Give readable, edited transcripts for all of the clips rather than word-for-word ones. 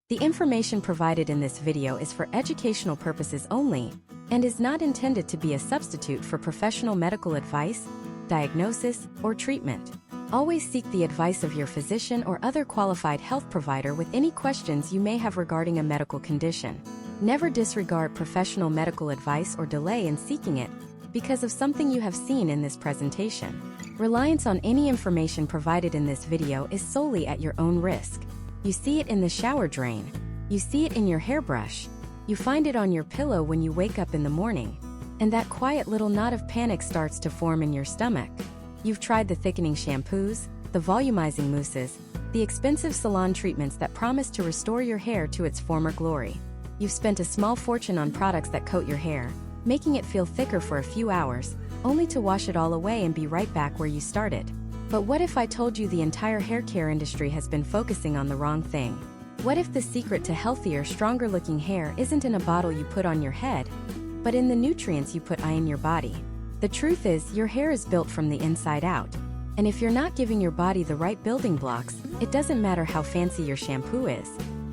The information provided in this video is for educational purposes only and is not intended to be a substitute for professional medical advice, diagnosis, or treatment. Always seek the advice of your physician or other qualified health provider with any questions you may have regarding a medical condition. Never disregard professional medical advice or delay in seeking it because of something you have seen in this presentation. Reliance on any information provided in this video is solely at your own risk. You see it in the shower drain. You see it in your hairbrush. You find it on your pillow when you wake up in the morning. And that quiet little knot of panic starts to form in your stomach. You've tried the thickening shampoos, the volumizing mousses, the expensive salon treatments that promise to restore your hair to its former glory. You've spent a small fortune on products that coat your hair, making it feel thicker for a few hours, only to wash it all away and be right back where you started. But what if I told you the entire hair care industry has been focusing on the wrong thing? What if the secret to healthier, stronger-looking hair isn't in a bottle you put on your head, but in the nutrients you put in your body? The truth is, your hair is built from the inside out. And if you're not giving your body the right building blocks, it doesn't matter how fancy your shampoo is.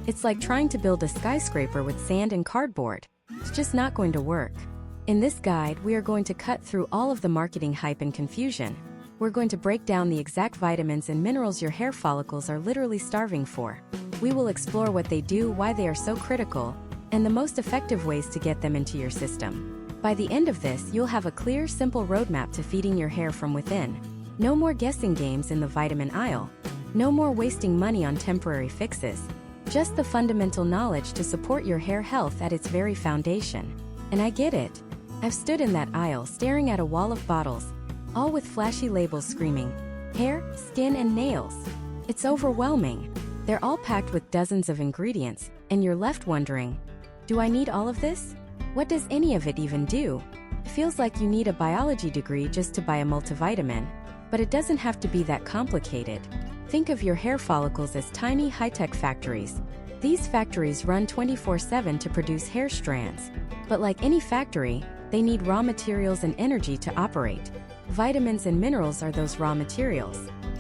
It's like trying to build a skyscraper with sand and cardboard. It's just not going to work. In this guide, we are going to cut through all of the marketing hype and confusion. We're going to break down the exact vitamins and minerals your hair follicles are literally starving for. We will explore what they do, why they are so critical, and the most effective ways to get them into your system. By the end of this, you'll have a clear, simple roadmap to feeding your hair from within. No more guessing games in the vitamin aisle. No more wasting money on temporary fixes. Just the fundamental knowledge to support your hair health at its very foundation. And I get it. I've stood in that aisle staring at a wall of bottles, all with flashy labels screaming, hair, skin, and nails. It's overwhelming. They're all packed with dozens of ingredients, and you're left wondering, do I need all of this? What does any of it even do? It feels like you need a biology degree just to buy a multivitamin, but it doesn't have to be that complicated. Think of your hair follicles as tiny high-tech factories. These factories run 24/7 to produce hair strands. But like any factory, they need raw materials and energy to operate. Vitamins and minerals are those raw materials.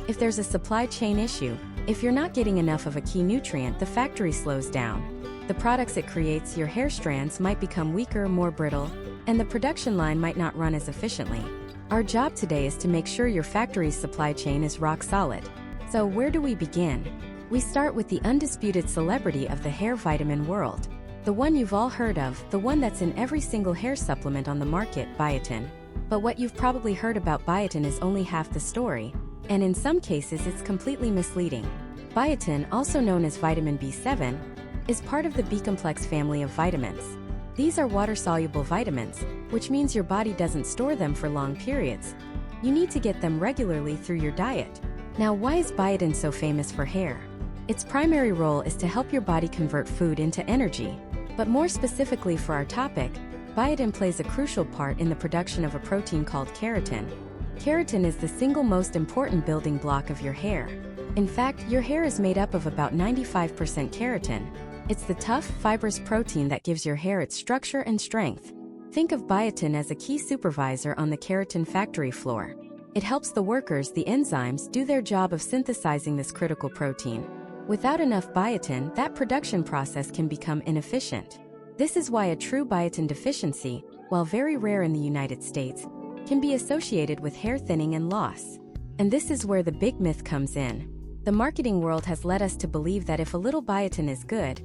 If there's a supply chain issue, if you're not getting enough of a key nutrient, the factory slows down. The products it creates, your hair strands, might become weaker, more brittle, and the production line might not run as efficiently. Our job today is to make sure your factory's supply chain is rock solid. So where do we begin? We start with the undisputed celebrity of the hair vitamin world. The one you've all heard of, the one that's in every single hair supplement on the market, Biotin. But what you've probably heard about Biotin is only half the story, and in some cases it's completely misleading. Biotin, also known as vitamin B7, is part of the B-complex family of vitamins. These are water-soluble vitamins, which means your body doesn't store them for long periods. You need to get them regularly through your diet. Now, why is biotin so famous for hair? Its primary role is to help your body convert food into energy. But more specifically for our topic, biotin plays a crucial part in the production of a protein called keratin. Keratin is the single most important building block of your hair. In fact, your hair is made up of about 95% keratin. It's the tough, fibrous protein that gives your hair its structure and strength. Think of biotin as a key supervisor on the keratin factory floor. It helps the workers, the enzymes, do their job of synthesizing this critical protein. Without enough biotin, that production process can become inefficient. This is why a true biotin deficiency, while very rare in the United States, can be associated with hair thinning and loss. And this is where the big myth comes in. The marketing world has led us to believe that if a little biotin is good,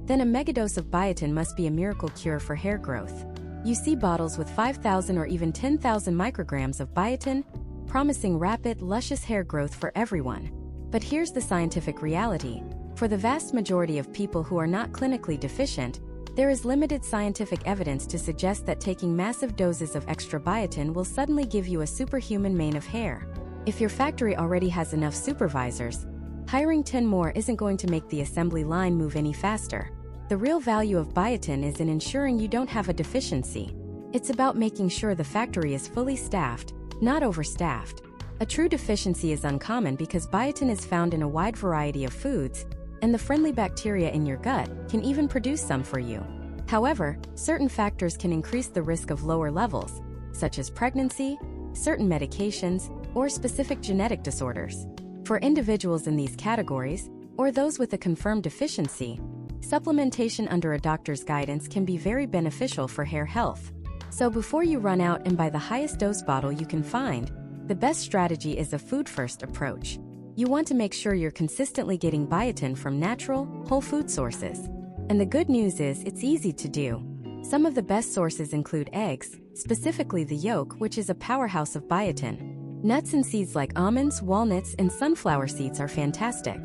then a megadose of biotin must be a miracle cure for hair growth. You see bottles with 5,000 or even 10,000 micrograms of biotin, promising rapid, luscious hair growth for everyone. But here's the scientific reality. For the vast majority of people who are not clinically deficient, there is limited scientific evidence to suggest that taking massive doses of extra biotin will suddenly give you a superhuman mane of hair. If your factory already has enough supervisors, hiring 10 more isn't going to make the assembly line move any faster. The real value of biotin is in ensuring you don't have a deficiency. It's about making sure the factory is fully staffed, not overstaffed. A true deficiency is uncommon because biotin is found in a wide variety of foods, and the friendly bacteria in your gut can even produce some for you. However, certain factors can increase the risk of lower levels, such as pregnancy, certain medications, or specific genetic disorders. For individuals in these categories, or those with a confirmed deficiency, Supplementation under a doctor's guidance can be very beneficial for hair health. So before you run out and buy the highest dose bottle you can find, the best strategy is a food-first approach. You want to make sure you're consistently getting biotin from natural, whole food sources. And the good news is it's easy to do. Some of the best sources include eggs, specifically the yolk, which is a powerhouse of biotin. Nuts and seeds like almonds, walnuts, and sunflower seeds are fantastic.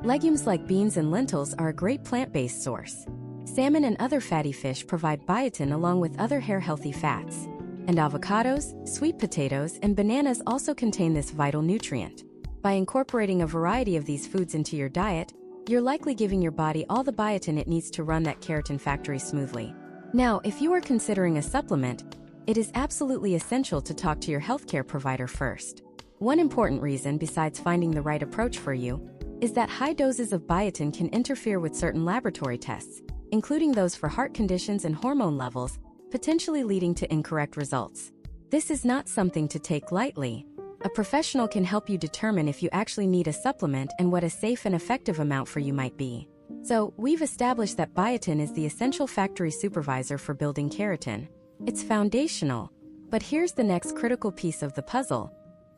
Legumes like beans and lentils are a great plant-based source. Salmon and other fatty fish provide biotin along with other hair-healthy fats. And avocados, sweet potatoes, and bananas also contain this vital nutrient. By incorporating a variety of these foods into your diet, you're likely giving your body all the biotin it needs to run that keratin factory smoothly. Now, if you are considering a supplement, it is absolutely essential to talk to your healthcare provider first. One important reason, besides finding the right approach for you, is that high doses of biotin can interfere with certain laboratory tests, including those for heart conditions and hormone levels, potentially leading to incorrect results. This is not something to take lightly. A professional can help you determine if you actually need a supplement and what a safe and effective amount for you might be. So, we've established that biotin is the essential factory supervisor for building keratin. It's foundational. But here's the next critical piece of the puzzle.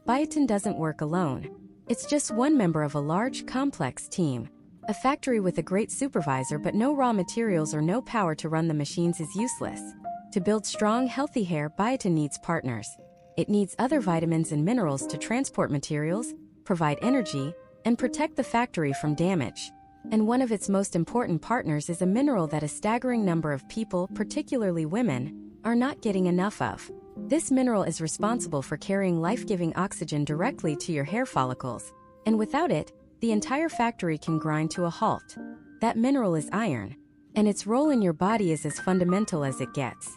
Biotin doesn't work alone. It's just one member of a large, complex team. A factory with a great supervisor but no raw materials or no power to run the machines is useless. To build strong, healthy hair, biotin needs partners. It needs other vitamins and minerals to transport materials, provide energy, and protect the factory from damage. And one of its most important partners is a mineral that a staggering number of people, particularly women, are not getting enough of. This mineral is responsible for carrying life-giving oxygen directly to your hair follicles, and without it, the entire factory can grind to a halt. That mineral is iron, and its role in your body is as fundamental as it gets.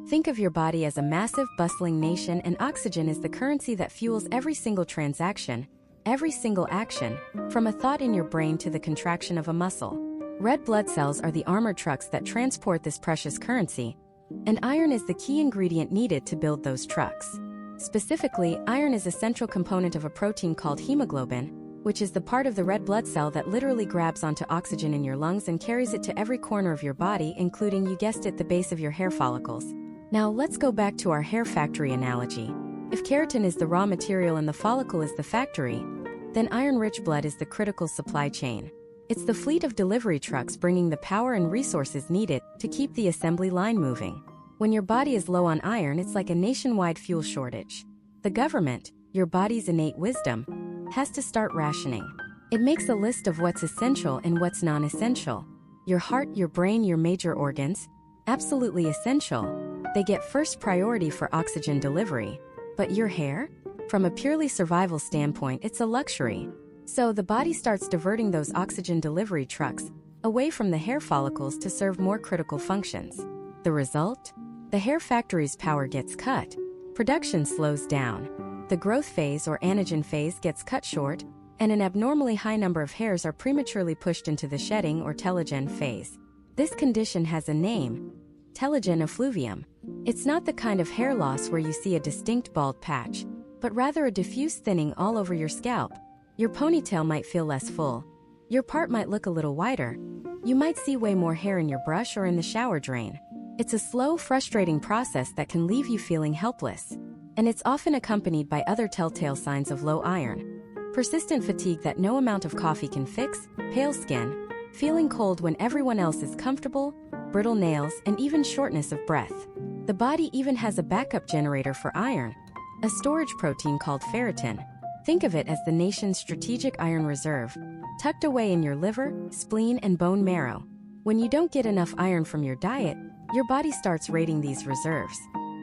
Think of your body as a massive, bustling nation, and oxygen is the currency that fuels every single transaction, every single action, from a thought in your brain to the contraction of a muscle. Red blood cells are the armored trucks that transport this precious currency, and iron is the key ingredient needed to build those trucks. Specifically, iron is a central component of a protein called hemoglobin, which is the part of the red blood cell that literally grabs onto oxygen in your lungs and carries it to every corner of your body, including, you guessed it, the base of your hair follicles. Now let's go back to our hair factory analogy. If keratin is the raw material and the follicle is the factory, then iron-rich blood is the critical supply chain. It's the fleet of delivery trucks bringing the power and resources needed to keep the assembly line moving. When your body is low on iron, it's like a nationwide fuel shortage. The government, your body's innate wisdom, has to start rationing. It makes a list of what's essential and what's non-essential. Your heart, your brain, your major organs, absolutely essential. They get first priority for oxygen delivery. But your hair? From a purely survival standpoint, it's a luxury. So the body starts diverting those oxygen delivery trucks away from the hair follicles to serve more critical functions. The result? The hair factory's power gets cut. Production slows down. The growth phase or anagen phase gets cut short, and an abnormally high number of hairs are prematurely pushed into the shedding or telogen phase. This condition has a name: telogen effluvium. It's not the kind of hair loss where you see a distinct bald patch, but rather a diffuse thinning all over your scalp. Your ponytail might feel less full. Your part might look a little wider. You might see way more hair in your brush or in the shower drain. It's a slow, frustrating process that can leave you feeling helpless. And it's often accompanied by other telltale signs of low iron. Persistent fatigue that no amount of coffee can fix, pale skin, feeling cold when everyone else is comfortable, brittle nails, and even shortness of breath. The body even has a backup generator for iron, a storage protein called ferritin. Think of it as the nation's strategic iron reserve, tucked away in your liver, spleen, and bone marrow. When you don't get enough iron from your diet, your body starts raiding these reserves.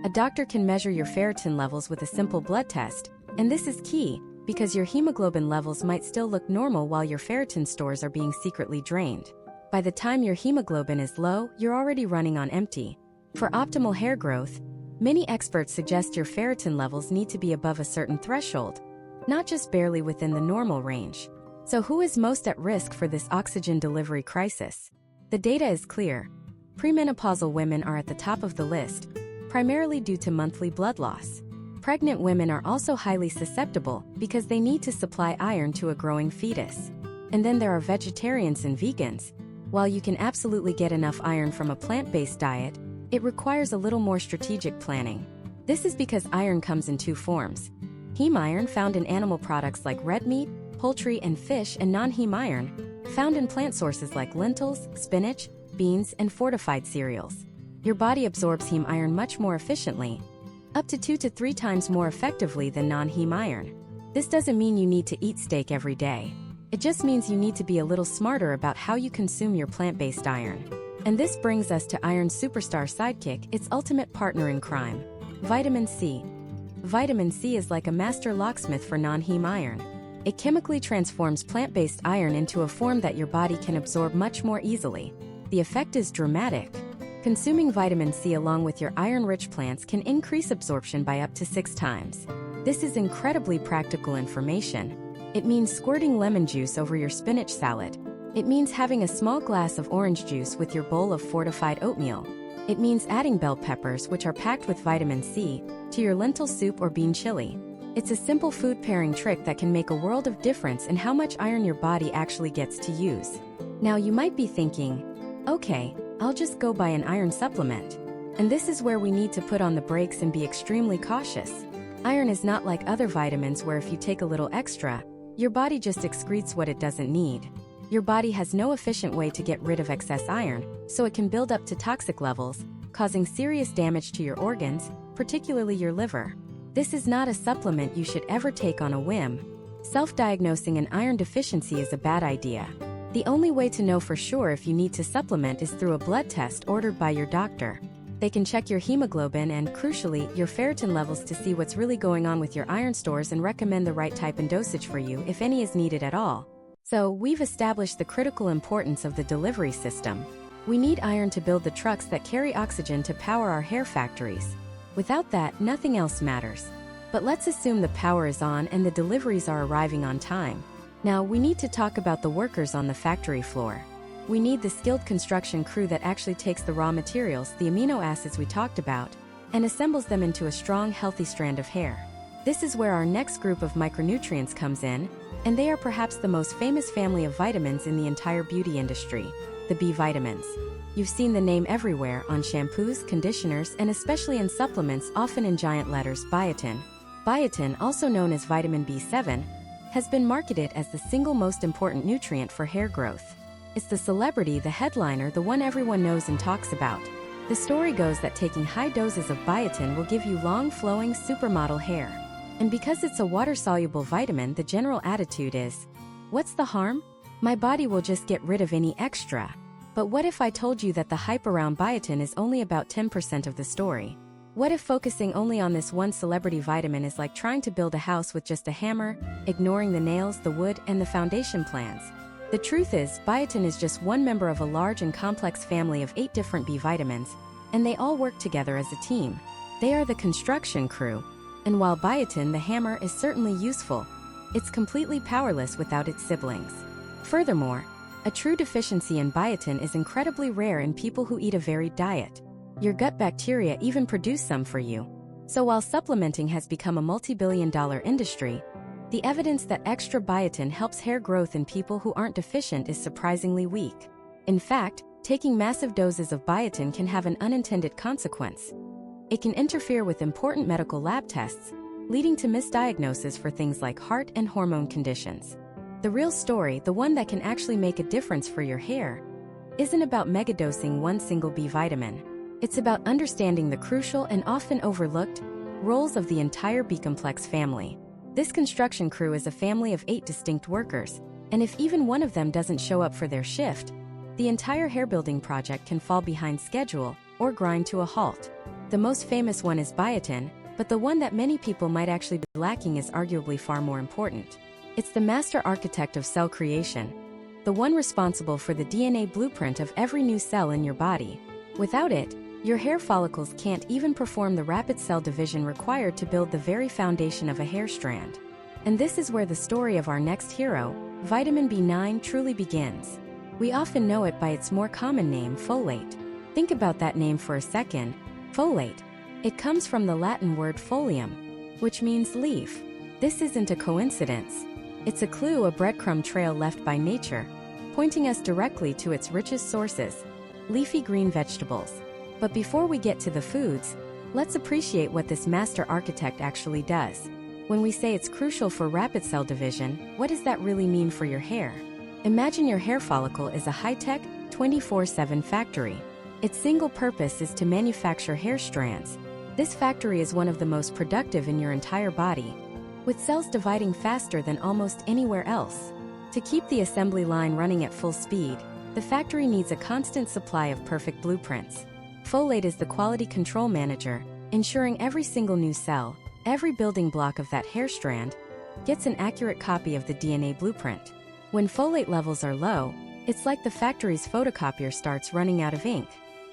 A doctor can measure your ferritin levels with a simple blood test, and this is key because your hemoglobin levels might still look normal while your ferritin stores are being secretly drained. By the time your hemoglobin is low, you're already running on empty. For optimal hair growth, many experts suggest your ferritin levels need to be above a certain threshold, not just barely within the normal range. So who is most at risk for this oxygen delivery crisis? The data is clear. Premenopausal women are at the top of the list, primarily due to monthly blood loss. Pregnant women are also highly susceptible because they need to supply iron to a growing fetus. And then there are vegetarians and vegans, While you can absolutely get enough iron from a plant-based diet, it requires a little more strategic planning. This is because iron comes in two forms: heme iron found in animal products like red meat, poultry, and fish, and non-heme iron found in plant sources like lentils, spinach, beans, and fortified cereals. Your body absorbs heme iron much more efficiently, up to 2 to 3 times more effectively than non-heme iron. This doesn't mean you need to eat steak every day. It just means you need to be a little smarter about how you consume your plant-based iron. And this brings us to iron's superstar sidekick, its ultimate partner in crime: vitamin C. Vitamin C is like a master locksmith for non-heme iron. It chemically transforms plant-based iron into a form that your body can absorb much more easily. The effect is dramatic. Consuming vitamin C along with your iron-rich plants can increase absorption by up to 6 times. This is incredibly practical information. It means squirting lemon juice over your spinach salad. It means having a small glass of orange juice with your bowl of fortified oatmeal. It means adding bell peppers, which are packed with vitamin C, to your lentil soup or bean chili. It's a simple food pairing trick that can make a world of difference in how much iron your body actually gets to use. Now you might be thinking, okay, I'll just go buy an iron supplement. And this is where we need to put on the brakes and be extremely cautious. Iron is not like other vitamins where if you take a little extra, your body just excretes what it doesn't need. Your body has no efficient way to get rid of excess iron, so it can build up to toxic levels, causing serious damage to your organs, particularly your liver. This is not a supplement you should ever take on a whim. Self-diagnosing an iron deficiency is a bad idea. The only way to know for sure if you need to supplement is through a blood test ordered by your doctor. They can check your hemoglobin and, crucially, your ferritin levels to see what's really going on with your iron stores and recommend the right type and dosage for you if any is needed at all. So, we've established the critical importance of the delivery system. We need iron to build the trucks that carry oxygen to power our hair factories. Without that, nothing else matters. But let's assume the power is on and the deliveries are arriving on time. Now, we need to talk about the workers on the factory floor. We need the skilled construction crew that actually takes the raw materials, the amino acids we talked about, and assembles them into a strong, healthy strand of hair. This is where our next group of micronutrients comes in, and they are perhaps the most famous family of vitamins in the entire beauty industry, the B vitamins. You've seen the name everywhere on shampoos, conditioners, and especially in supplements, often in giant letters: biotin. Biotin, also known as vitamin B7, has been marketed as the single most important nutrient for hair growth. It's the celebrity, the headliner, the one everyone knows and talks about. The story goes that taking high doses of biotin will give you long, flowing, supermodel hair. And because it's a water-soluble vitamin, the general attitude is, what's the harm? My body will just get rid of any extra. But what if I told you that the hype around biotin is only about 10% of the story? What if focusing only on this one celebrity vitamin is like trying to build a house with just a hammer, ignoring the nails, the wood, and the foundation plans? The truth is, biotin is just one member of a large and complex family of 8 different B vitamins, and they all work together as a team. They are the construction crew. And while biotin, the hammer, is certainly useful, it's completely powerless without its siblings. Furthermore, a true deficiency in biotin is incredibly rare in people who eat a varied diet. Your gut bacteria even produce some for you. So while supplementing has become a multi-billion-dollar industry, the evidence that extra biotin helps hair growth in people who aren't deficient is surprisingly weak. In fact, taking massive doses of biotin can have an unintended consequence. It can interfere with important medical lab tests, leading to misdiagnosis for things like heart and hormone conditions. The real story, the one that can actually make a difference for your hair, isn't about megadosing one single B vitamin. It's about understanding the crucial and often overlooked roles of the entire B-complex family. This construction crew is a family of 8 distinct workers, and if even one of them doesn't show up for their shift, the entire hair building project can fall behind schedule or grind to a halt. The most famous one is biotin, but the one that many people might actually be lacking is arguably far more important. It's the master architect of cell creation, the one responsible for the DNA blueprint of every new cell in your body. Without it, your hair follicles can't even perform the rapid cell division required to build the very foundation of a hair strand. And this is where the story of our next hero, vitamin B9, truly begins. We often know it by its more common name, folate. Think about that name for a second. Folate. It comes from the Latin word folium, which means leaf. This isn't a coincidence. It's a clue, a breadcrumb trail left by nature, pointing us directly to its richest sources, leafy green vegetables. But before we get to the foods, let's appreciate what this master architect actually does. When we say it's crucial for rapid cell division, what does that really mean for your hair? Imagine your hair follicle is a high-tech, 24/7 factory. Its single purpose is to manufacture hair strands. This factory is one of the most productive in your entire body, with cells dividing faster than almost anywhere else. To keep the assembly line running at full speed, the factory needs a constant supply of perfect blueprints. Folate is the quality control manager, ensuring every single new cell, every building block of that hair strand, gets an accurate copy of the DNA blueprint. When folate levels are low, it's like the factory's photocopier starts running out of ink.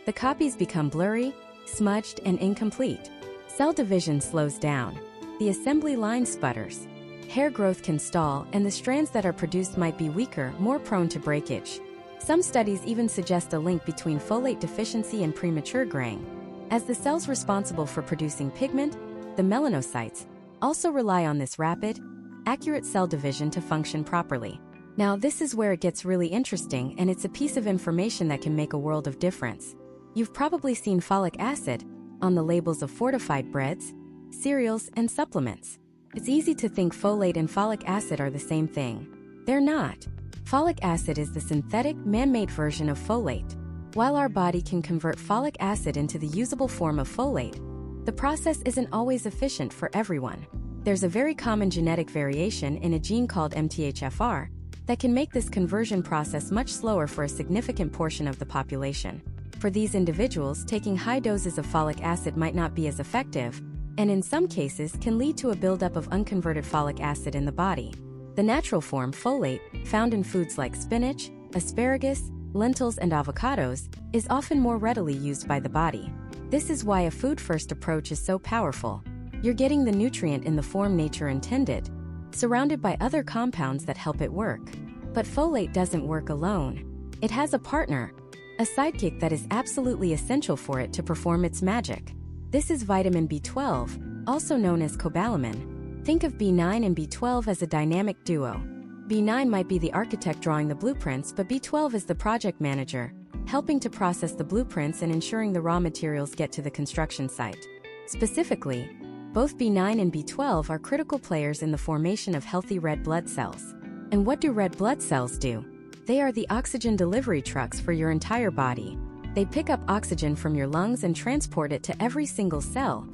The copies become blurry, smudged, and incomplete. Cell division slows down. The assembly line sputters. Hair growth can stall, and the strands that are produced might be weaker, more prone to breakage. Some studies even suggest a link between folate deficiency and premature graying, as the cells responsible for producing pigment, the melanocytes, also rely on this rapid, accurate cell division to function properly. Now, this is where it gets really interesting, and it's a piece of information that can make a world of difference. You've probably seen folic acid on the labels of fortified breads, cereals, and supplements. It's easy to think folate and folic acid are the same thing. They're not. Folic acid is the synthetic, man-made version of folate. While our body can convert folic acid into the usable form of folate, the process isn't always efficient for everyone. There's a very common genetic variation in a gene called MTHFR that can make this conversion process much slower for a significant portion of the population. For these individuals, taking high doses of folic acid might not be as effective, and in some cases can lead to a buildup of unconverted folic acid in the body. The natural form, folate, found in foods like spinach, asparagus, lentils, and avocados, is often more readily used by the body. This is why a food-first approach is so powerful. You're getting the nutrient in the form nature intended, surrounded by other compounds that help it work. But folate doesn't work alone. It has a partner, a sidekick that is absolutely essential for it to perform its magic. This is vitamin B12, also known as cobalamin. Think of B9 and B12 as a dynamic duo. B9 might be the architect drawing the blueprints, but B12 is the project manager, helping to process the blueprints and ensuring the raw materials get to the construction site. Specifically, both B9 and B12 are critical players in the formation of healthy red blood cells. And what do red blood cells do? They are the oxygen delivery trucks for your entire body. They pick up oxygen from your lungs and transport it to every single cell,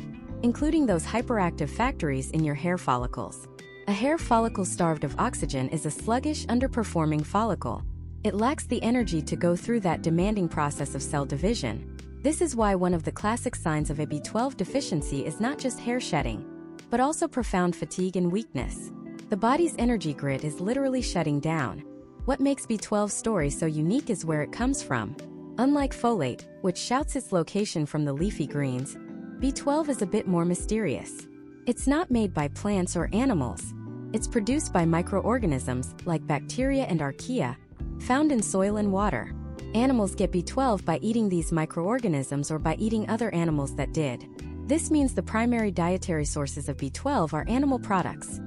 including those hyperactive factories in your hair follicles. A hair follicle starved of oxygen is a sluggish, underperforming follicle. It lacks the energy to go through that demanding process of cell division. This is why one of the classic signs of a B12 deficiency is not just hair shedding, but also profound fatigue and weakness. The body's energy grid is literally shutting down. What makes B12's story so unique is where it comes from. Unlike folate, which shouts its location from the leafy greens, B12 is a bit more mysterious. It's not made by plants or animals. It's produced by microorganisms, like bacteria and archaea, found in soil and water. Animals get B12 by eating these microorganisms or by eating other animals that did. This means the primary dietary sources of B12 are animal products: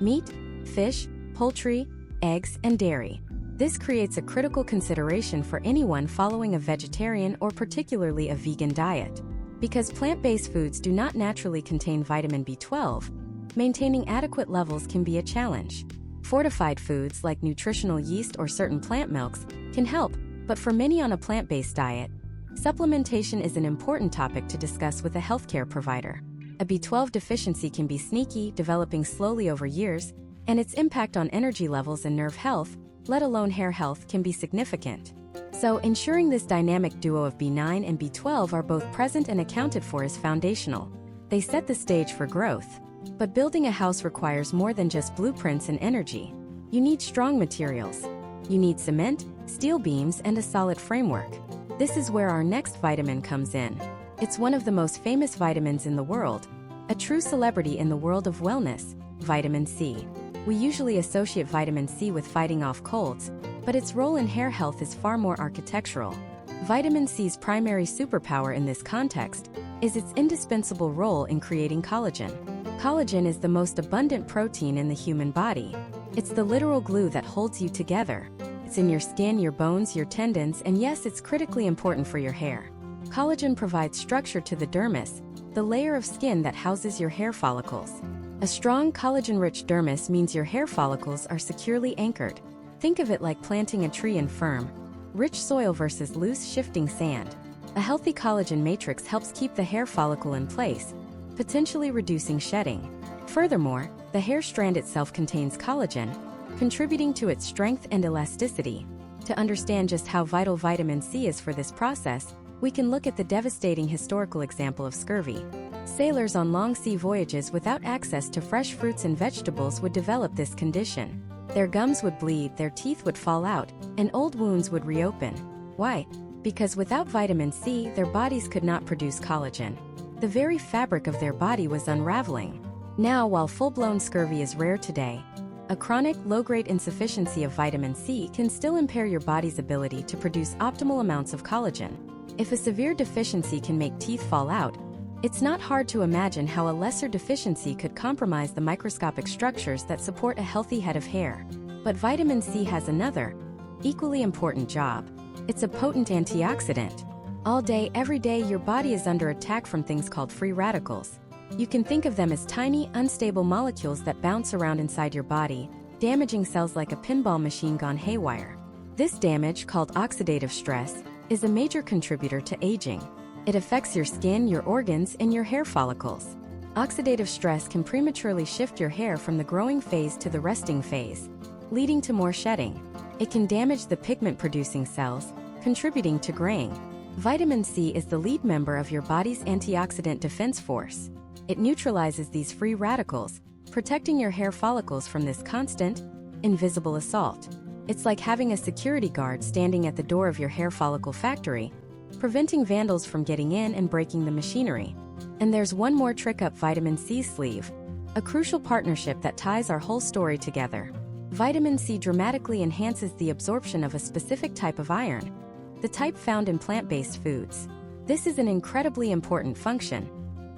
meat, fish, poultry, eggs, and dairy. This creates a critical consideration for anyone following a vegetarian or particularly a vegan diet. Because plant-based foods do not naturally contain vitamin B12, maintaining adequate levels can be a challenge. Fortified foods like nutritional yeast or certain plant milks can help, but for many on a plant-based diet, supplementation is an important topic to discuss with a healthcare provider. A B12 deficiency can be sneaky, developing slowly over years, and its impact on energy levels and nerve health, let alone hair health, can be significant. So, ensuring this dynamic duo of B9 and B12 are both present and accounted for is foundational. They set the stage for growth. But building a house requires more than just blueprints and energy. You need strong materials. You need cement, steel beams, and a solid framework. This is where our next vitamin comes in. It's one of the most famous vitamins in the world, a true celebrity in the world of wellness, vitamin C. We usually associate vitamin C with fighting off colds, but its role in hair health is far more architectural. Vitamin C's primary superpower in this context is its indispensable role in creating collagen. Collagen is the most abundant protein in the human body. It's the literal glue that holds you together. It's in your skin, your bones, your tendons, and yes, it's critically important for your hair. Collagen provides structure to the dermis, the layer of skin that houses your hair follicles. A strong collagen-rich dermis means your hair follicles are securely anchored. Think of it like planting a tree in firm, rich soil versus loose, shifting sand. A healthy collagen matrix helps keep the hair follicle in place, potentially reducing shedding. Furthermore, the hair strand itself contains collagen, contributing to its strength and elasticity. To understand just how vital vitamin C is for this process, we can look at the devastating historical example of scurvy. Sailors on long sea voyages without access to fresh fruits and vegetables would develop this condition. Their gums would bleed, their teeth would fall out, and old wounds would reopen. Why? Because without vitamin C, their bodies could not produce collagen. The very fabric of their body was unraveling. Now, while full-blown scurvy is rare today, a chronic, low-grade insufficiency of vitamin C can still impair your body's ability to produce optimal amounts of collagen. If a severe deficiency can make teeth fall out, it's not hard to imagine how a lesser deficiency could compromise the microscopic structures that support a healthy head of hair. But vitamin C has another, equally important job. It's a potent antioxidant. All day, every day, your body is under attack from things called free radicals. You can think of them as tiny, unstable molecules that bounce around inside your body, damaging cells like a pinball machine gone haywire. This damage, called oxidative stress, is a major contributor to aging. It affects your skin, your organs, and your hair follicles. Oxidative stress can prematurely shift your hair from the growing phase to the resting phase, leading to more shedding. It can damage the pigment-producing cells, contributing to graying. Vitamin C is the lead member of your body's antioxidant defense force. It neutralizes these free radicals, protecting your hair follicles from this constant, invisible assault. It's like having a security guard standing at the door of your hair follicle factory, preventing vandals from getting in and breaking the machinery. And there's one more trick up vitamin C's sleeve, a crucial partnership that ties our whole story together. Vitamin C dramatically enhances the absorption of a specific type of iron, the type found in plant-based foods. This is an incredibly important function,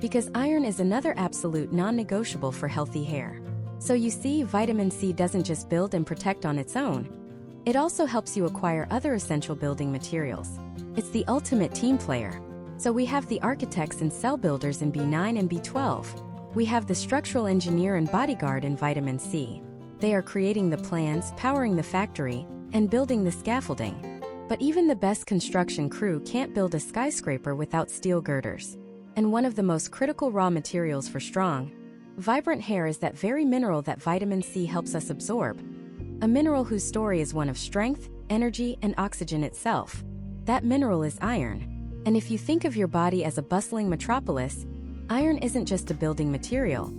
because iron is another absolute non-negotiable for healthy hair. So you see, vitamin C doesn't just build and protect on its own. It also helps you acquire other essential building materials. It's the ultimate team player. So we have the architects and cell builders in B9 and B12. We have the structural engineer and bodyguard in vitamin C. They are creating the plans, powering the factory, and building the scaffolding. But even the best construction crew can't build a skyscraper without steel girders. And one of the most critical raw materials for strong, vibrant hair is that very mineral that vitamin C helps us absorb. A mineral whose story is one of strength, energy, and oxygen itself. That mineral is iron. And if you think of your body as a bustling metropolis, iron isn't just a building material.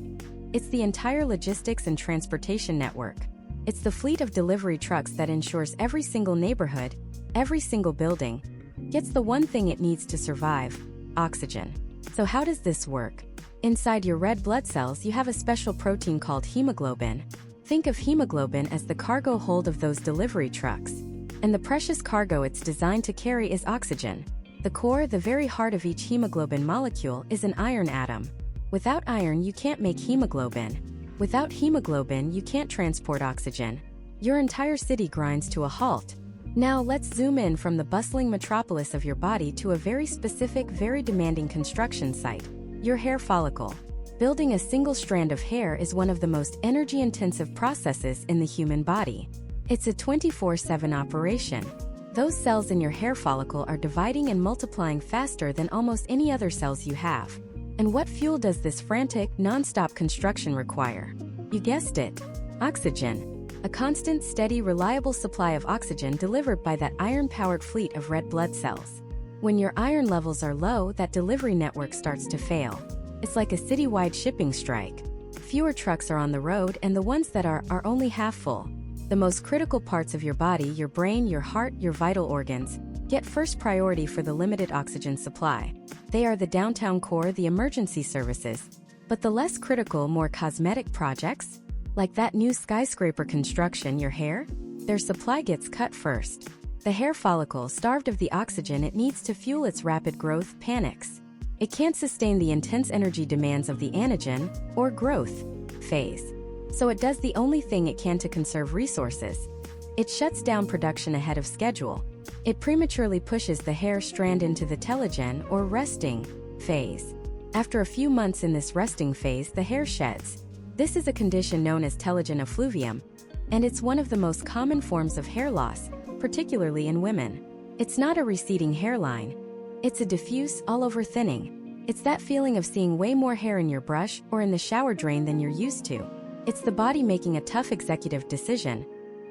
It's the entire logistics and transportation network. It's the fleet of delivery trucks that ensures every single neighborhood, every single building, gets the one thing it needs to survive: oxygen. So how does this work? Inside your red blood cells, you have a special protein called hemoglobin. Think of hemoglobin as the cargo hold of those delivery trucks. And the precious cargo it's designed to carry is oxygen. The core, the very heart of each hemoglobin molecule, is an iron atom. Without iron, you can't make hemoglobin. Without hemoglobin, you can't transport oxygen. Your entire city grinds to a halt. Now let's zoom in from the bustling metropolis of your body to a very specific, very demanding construction site: your hair follicle. Building a single strand of hair is one of the most energy-intensive processes in the human body. It's a 24/7 operation. Those cells in your hair follicle are dividing and multiplying faster than almost any other cells you have. And what fuel does this frantic, non-stop construction require? You guessed it: oxygen. A constant, steady, reliable supply of oxygen delivered by that iron-powered fleet of red blood cells. When your iron levels are low, that delivery network starts to fail. It's like a citywide shipping strike. Fewer trucks are on the road, and the ones that are only half full. The most critical parts of your body, your brain, your heart, your vital organs, get first priority for the limited oxygen supply. They are the downtown core, the emergency services. But the less critical, more cosmetic projects, like that new skyscraper construction, your hair, their supply gets cut first. The hair follicle, starved of the oxygen it needs to fuel its rapid growth, panics. It can't sustain the intense energy demands of the anagen, or growth, phase. So it does the only thing it can to conserve resources. It shuts down production ahead of schedule. It prematurely pushes the hair strand into the telogen or resting phase. After a few months in this resting phase, the hair sheds. This is a condition known as telogen effluvium, and it's one of the most common forms of hair loss, particularly in women. It's not a receding hairline. It's a diffuse, all-over thinning. It's that feeling of seeing way more hair in your brush or in the shower drain than you're used to. It's the body making a tough executive decision.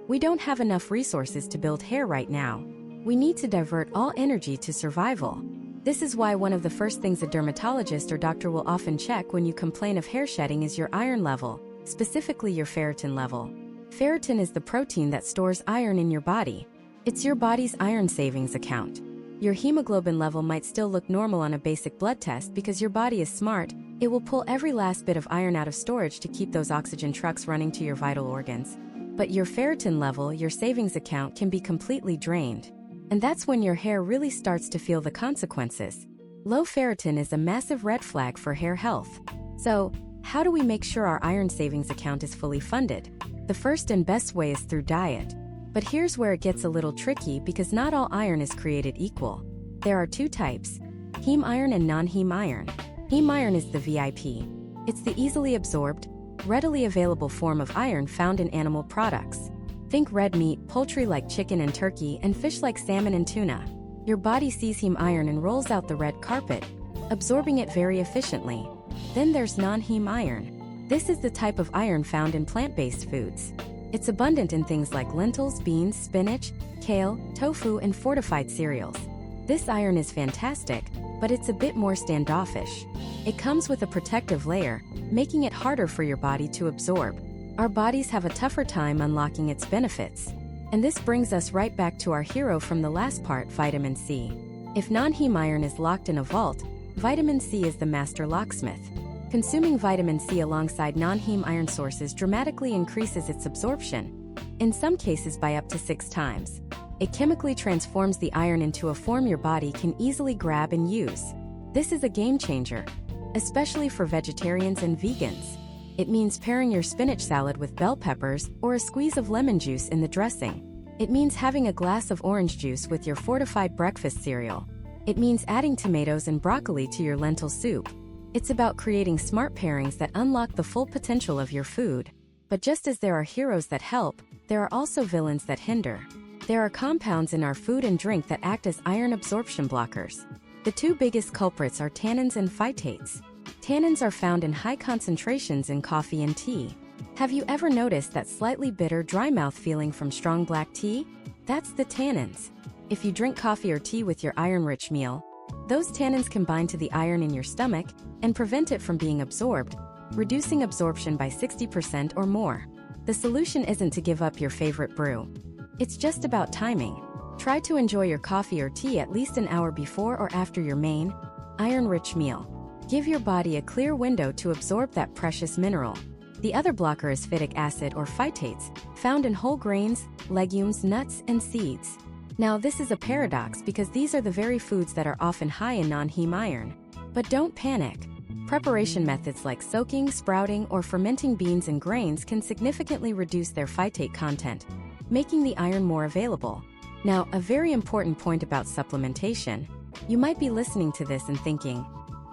We don't have enough resources to build hair right now. We need to divert all energy to survival. This is why one of the first things a dermatologist or doctor will often check when you complain of hair shedding is your iron level, specifically your ferritin level. Ferritin is the protein that stores iron in your body. It's your body's iron savings account. Your hemoglobin level might still look normal on a basic blood test because your body is smart. It will pull every last bit of iron out of storage to keep those oxygen trucks running to your vital organs. But your ferritin level, your savings account, can be completely drained. And that's when your hair really starts to feel the consequences. Low ferritin is a massive red flag for hair health. So, how do we make sure our iron savings account is fully funded? The first and best way is through diet. But here's where it gets a little tricky because not all iron is created equal. There are two types: heme iron and non-heme iron. Heme iron is the VIP. It's the easily absorbed, readily available form of iron found in animal products. Think red meat, poultry like chicken and turkey, and fish like salmon and tuna. Your body sees heme iron and rolls out the red carpet, absorbing it very efficiently. Then there's non-heme iron. This is the type of iron found in plant-based foods. It's abundant in things like lentils, beans, spinach, kale, tofu, and fortified cereals. This iron is fantastic, but it's a bit more standoffish. It comes with a protective layer, making it harder for your body to absorb. Our bodies have a tougher time unlocking its benefits. And this brings us right back to our hero from the last part, vitamin C. If non-heme iron is locked in a vault, vitamin C is the master locksmith. Consuming vitamin C alongside non-heme iron sources dramatically increases its absorption, in some cases by up to 6 times. It chemically transforms the iron into a form your body can easily grab and use. This is a game changer, especially for vegetarians and vegans. It means pairing your spinach salad with bell peppers or a squeeze of lemon juice in the dressing. It means having a glass of orange juice with your fortified breakfast cereal. It means adding tomatoes and broccoli to your lentil soup. It's about creating smart pairings that unlock the full potential of your food. But just as there are heroes that help, there are also villains that hinder. There are compounds in our food and drink that act as iron absorption blockers. The two biggest culprits are tannins and phytates. Tannins are found in high concentrations in coffee and tea. Have you ever noticed that slightly bitter, dry mouth feeling from strong black tea? That's the tannins. If you drink coffee or tea with your iron-rich meal, those tannins can bind to the iron in your stomach and prevent it from being absorbed, reducing absorption by 60% or more. The solution isn't to give up your favorite brew. It's just about timing. Try to enjoy your coffee or tea at least an hour before or after your main, iron-rich meal. Give your body a clear window to absorb that precious mineral. The other blocker is phytic acid or phytates, found in whole grains, legumes, nuts, and seeds. Now this is a paradox because these are the very foods that are often high in non-heme iron. But don't panic. Preparation methods like soaking, sprouting, or fermenting beans and grains can significantly reduce their phytate content, making the iron more available. Now, a very important point about supplementation. You might be listening to this and thinking,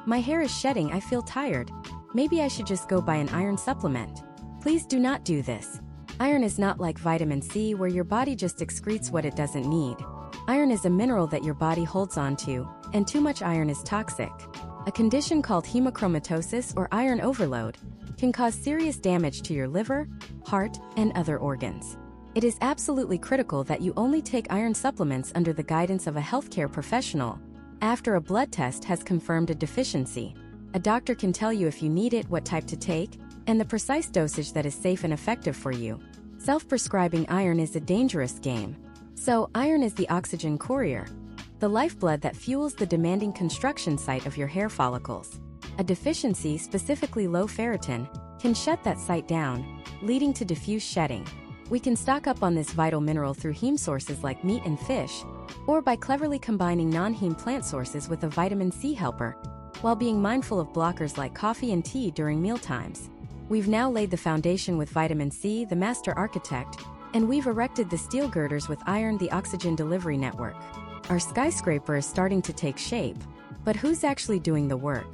my hair is shedding, I feel tired. Maybe I should just go buy an iron supplement. Please do not do this. Iron is not like vitamin C where your body just excretes what it doesn't need. Iron is a mineral that your body holds onto, and too much iron is toxic. A condition called hemochromatosis or iron overload can cause serious damage to your liver, heart, and other organs. It is absolutely critical that you only take iron supplements under the guidance of a healthcare professional after a blood test has confirmed a deficiency. A doctor can tell you if you need it, what type to take, and the precise dosage that is safe and effective for you. Self-prescribing iron is a dangerous game. So, iron is the oxygen courier, the lifeblood that fuels the demanding construction site of your hair follicles. A deficiency, specifically low ferritin, can shut that site down, leading to diffuse shedding. We can stock up on this vital mineral through heme sources like meat and fish, or by cleverly combining non-heme plant sources with a vitamin C helper, while being mindful of blockers like coffee and tea during mealtimes. We've now laid the foundation with vitamin C, the master architect, And we've erected the steel girders with iron, the oxygen delivery network. Our skyscraper is starting to take shape. But who's actually doing the work?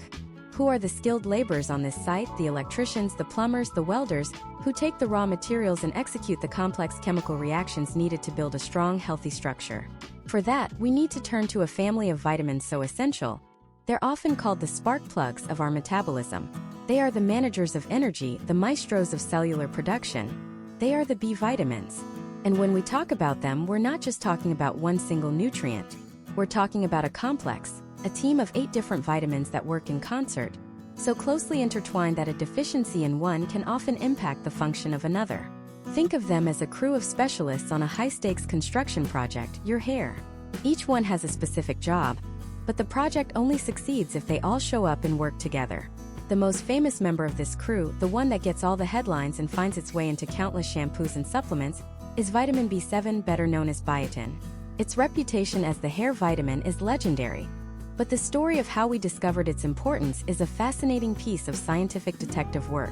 Who are the skilled laborers on this site, the electricians, the plumbers, the welders, who take the raw materials and execute the complex chemical reactions needed to build a strong, healthy structure? For that, we need to turn to a family of vitamins so essential. They're often called the spark plugs of our metabolism. They are the managers of energy, the maestros of cellular production. They are the B vitamins. And when we talk about them, we're not just talking about one single nutrient. We're talking about a complex, a team of 8 different vitamins that work in concert, so closely intertwined that a deficiency in one can often impact the function of another. Think of them as a crew of specialists on a high-stakes construction project, your hair. Each one has a specific job, but the project only succeeds if they all show up and work together. The most famous member of this crew, the one that gets all the headlines and finds its way into countless shampoos and supplements, is vitamin B7, better known as biotin. Its reputation as the hair vitamin is legendary. But the story of how we discovered its importance is a fascinating piece of scientific detective work.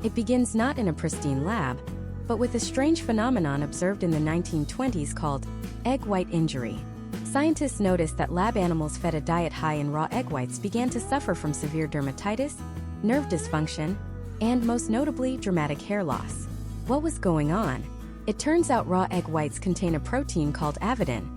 It begins not in a pristine lab, but with a strange phenomenon observed in the 1920s called egg white injury. Scientists noticed that lab animals fed a diet high in raw egg whites began to suffer from severe dermatitis, nerve dysfunction, and most notably, dramatic hair loss. What was going on? It turns out raw egg whites contain a protein called avidin,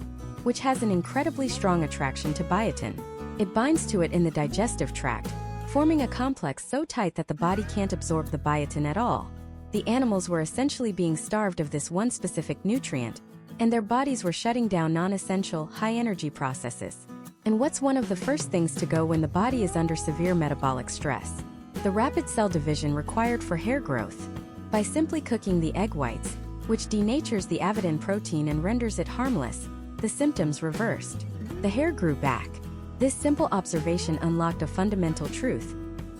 which has an incredibly strong attraction to biotin. It binds to it in the digestive tract, forming a complex so tight that the body can't absorb the biotin at all. The animals were essentially being starved of this one specific nutrient, and their bodies were shutting down non-essential, high-energy processes. And what's one of the first things to go when the body is under severe metabolic stress? The rapid cell division required for hair growth. By simply cooking the egg whites, which denatures the avidin protein and renders it harmless, the symptoms reversed. The hair grew back. This simple observation unlocked a fundamental truth.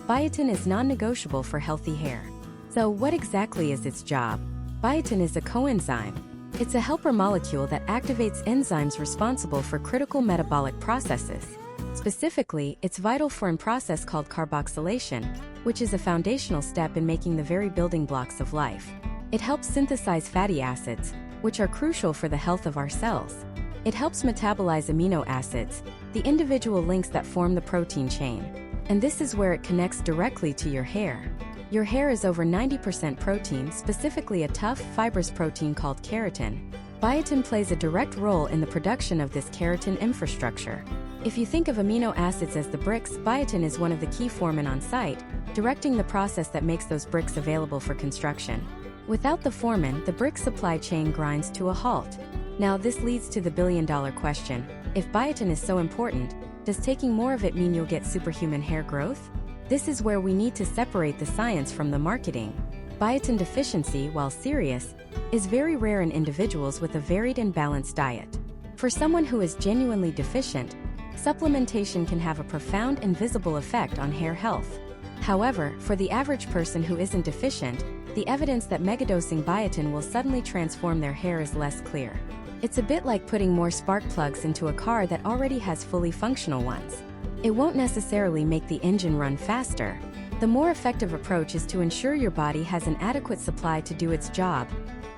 Biotin is non-negotiable for healthy hair. So what exactly is its job? Biotin is a coenzyme. It's a helper molecule that activates enzymes responsible for critical metabolic processes. Specifically, it's vital for a process called carboxylation, which is a foundational step in making the very building blocks of life. It helps synthesize fatty acids, which are crucial for the health of our cells. It helps metabolize amino acids, the individual links that form the protein chain. And this is where it connects directly to your hair. Your hair is over 90% protein, specifically a tough, fibrous protein called keratin. Biotin plays a direct role in the production of this keratin infrastructure. If you think of amino acids as the bricks, biotin is one of the key foremen on site, directing the process that makes those bricks available for construction. Without the foreman, the brick supply chain grinds to a halt. Now this leads to the billion-dollar question. If biotin is so important, does taking more of it mean you'll get superhuman hair growth? This is where we need to separate the science from the marketing. Biotin deficiency, while serious, is very rare in individuals with a varied and balanced diet. For someone who is genuinely deficient, supplementation can have a profound and visible effect on hair health. However, for the average person who isn't deficient, the evidence that megadosing biotin will suddenly transform their hair is less clear. It's a bit like putting more spark plugs into a car that already has fully functional ones. It won't necessarily make the engine run faster. The more effective approach is to ensure your body has an adequate supply to do its job,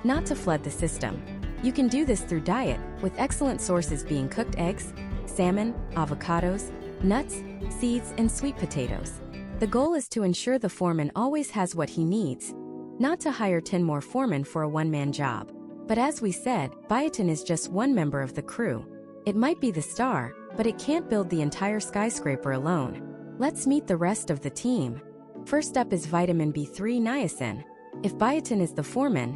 not to flood the system. You can do this through diet, with excellent sources being cooked eggs, salmon, avocados, nuts, seeds, and sweet potatoes. The goal is to ensure the foreman always has what he needs, not to hire 10 more foremen for a one-man job. But as we said, biotin is just one member of the crew. It might be the star, but it can't build the entire skyscraper alone. Let's meet the rest of the team. First up is vitamin B3 niacin. If biotin is the foreman,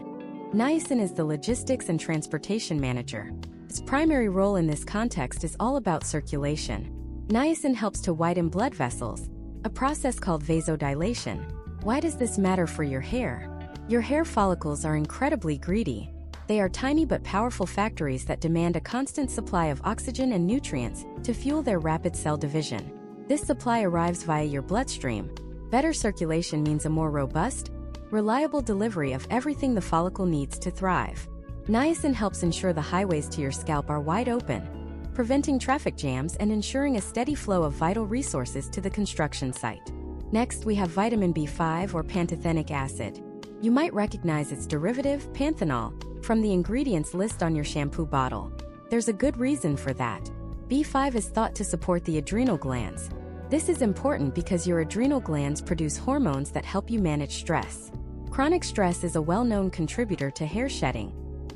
niacin is the logistics and transportation manager. Its primary role in this context is all about circulation. Niacin helps to widen blood vessels, a process called vasodilation. Why does this matter for your hair? Your hair follicles are incredibly greedy. They are tiny but powerful factories that demand a constant supply of oxygen and nutrients to fuel their rapid cell division. This supply arrives via your bloodstream. Better circulation means a more robust, reliable delivery of everything the follicle needs to thrive. Niacin helps ensure the highways to your scalp are wide open, preventing traffic jams and ensuring a steady flow of vital resources to the construction site. Next, we have vitamin B5 or pantothenic acid. You might recognize its derivative, panthenol, from the ingredients list on your shampoo bottle. There's a good reason for that. B5 is thought to support the adrenal glands. This is important because your adrenal glands produce hormones that help you manage stress. Chronic stress is a well-known contributor to hair shedding,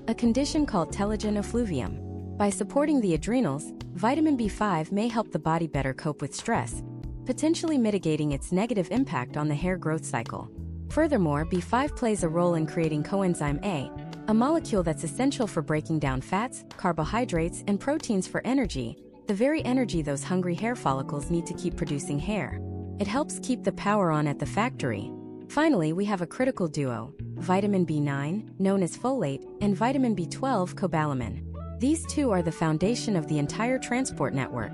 a condition called telogen effluvium. By supporting the adrenals, vitamin B5 may help the body better cope with stress, potentially mitigating its negative impact on the hair growth cycle. Furthermore, B5 plays a role in creating coenzyme A molecule that's essential for breaking down fats, carbohydrates, and proteins for energy, the very energy those hungry hair follicles need to keep producing hair. It helps keep the power on at the factory. Finally, we have a critical duo, vitamin B9, known as folate, and vitamin B12, cobalamin. These two are the foundation of the entire transport network.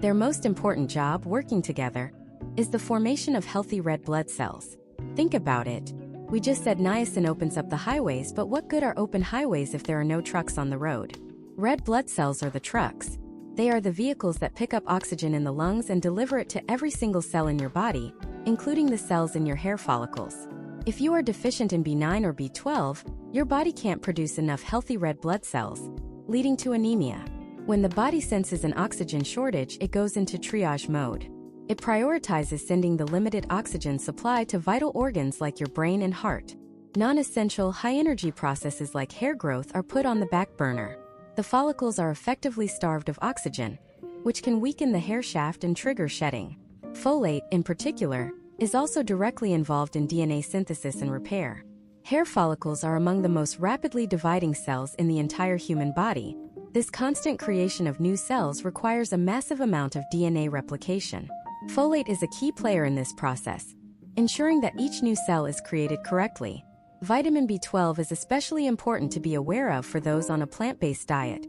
Their most important job, working together, is the formation of healthy red blood cells. Think about it. We just said niacin opens up the highways, but what good are open highways if there are no trucks on the road? Red blood cells are the trucks. They are the vehicles that pick up oxygen in the lungs and deliver it to every single cell in your body, including the cells in your hair follicles. If you are deficient in B9 or B12, your body can't produce enough healthy red blood cells, leading to anemia. When the body senses an oxygen shortage, it goes into triage mode. It prioritizes sending the limited oxygen supply to vital organs like your brain and heart. Non-essential, high-energy processes like hair growth are put on the back burner. The follicles are effectively starved of oxygen, which can weaken the hair shaft and trigger shedding. Folate, in particular, is also directly involved in DNA synthesis and repair. Hair follicles are among the most rapidly dividing cells in the entire human body. This constant creation of new cells requires a massive amount of DNA replication. Folate is a key player in this process, ensuring that each new cell is created correctly. Vitamin B12 is especially important to be aware of for those on a plant-based diet,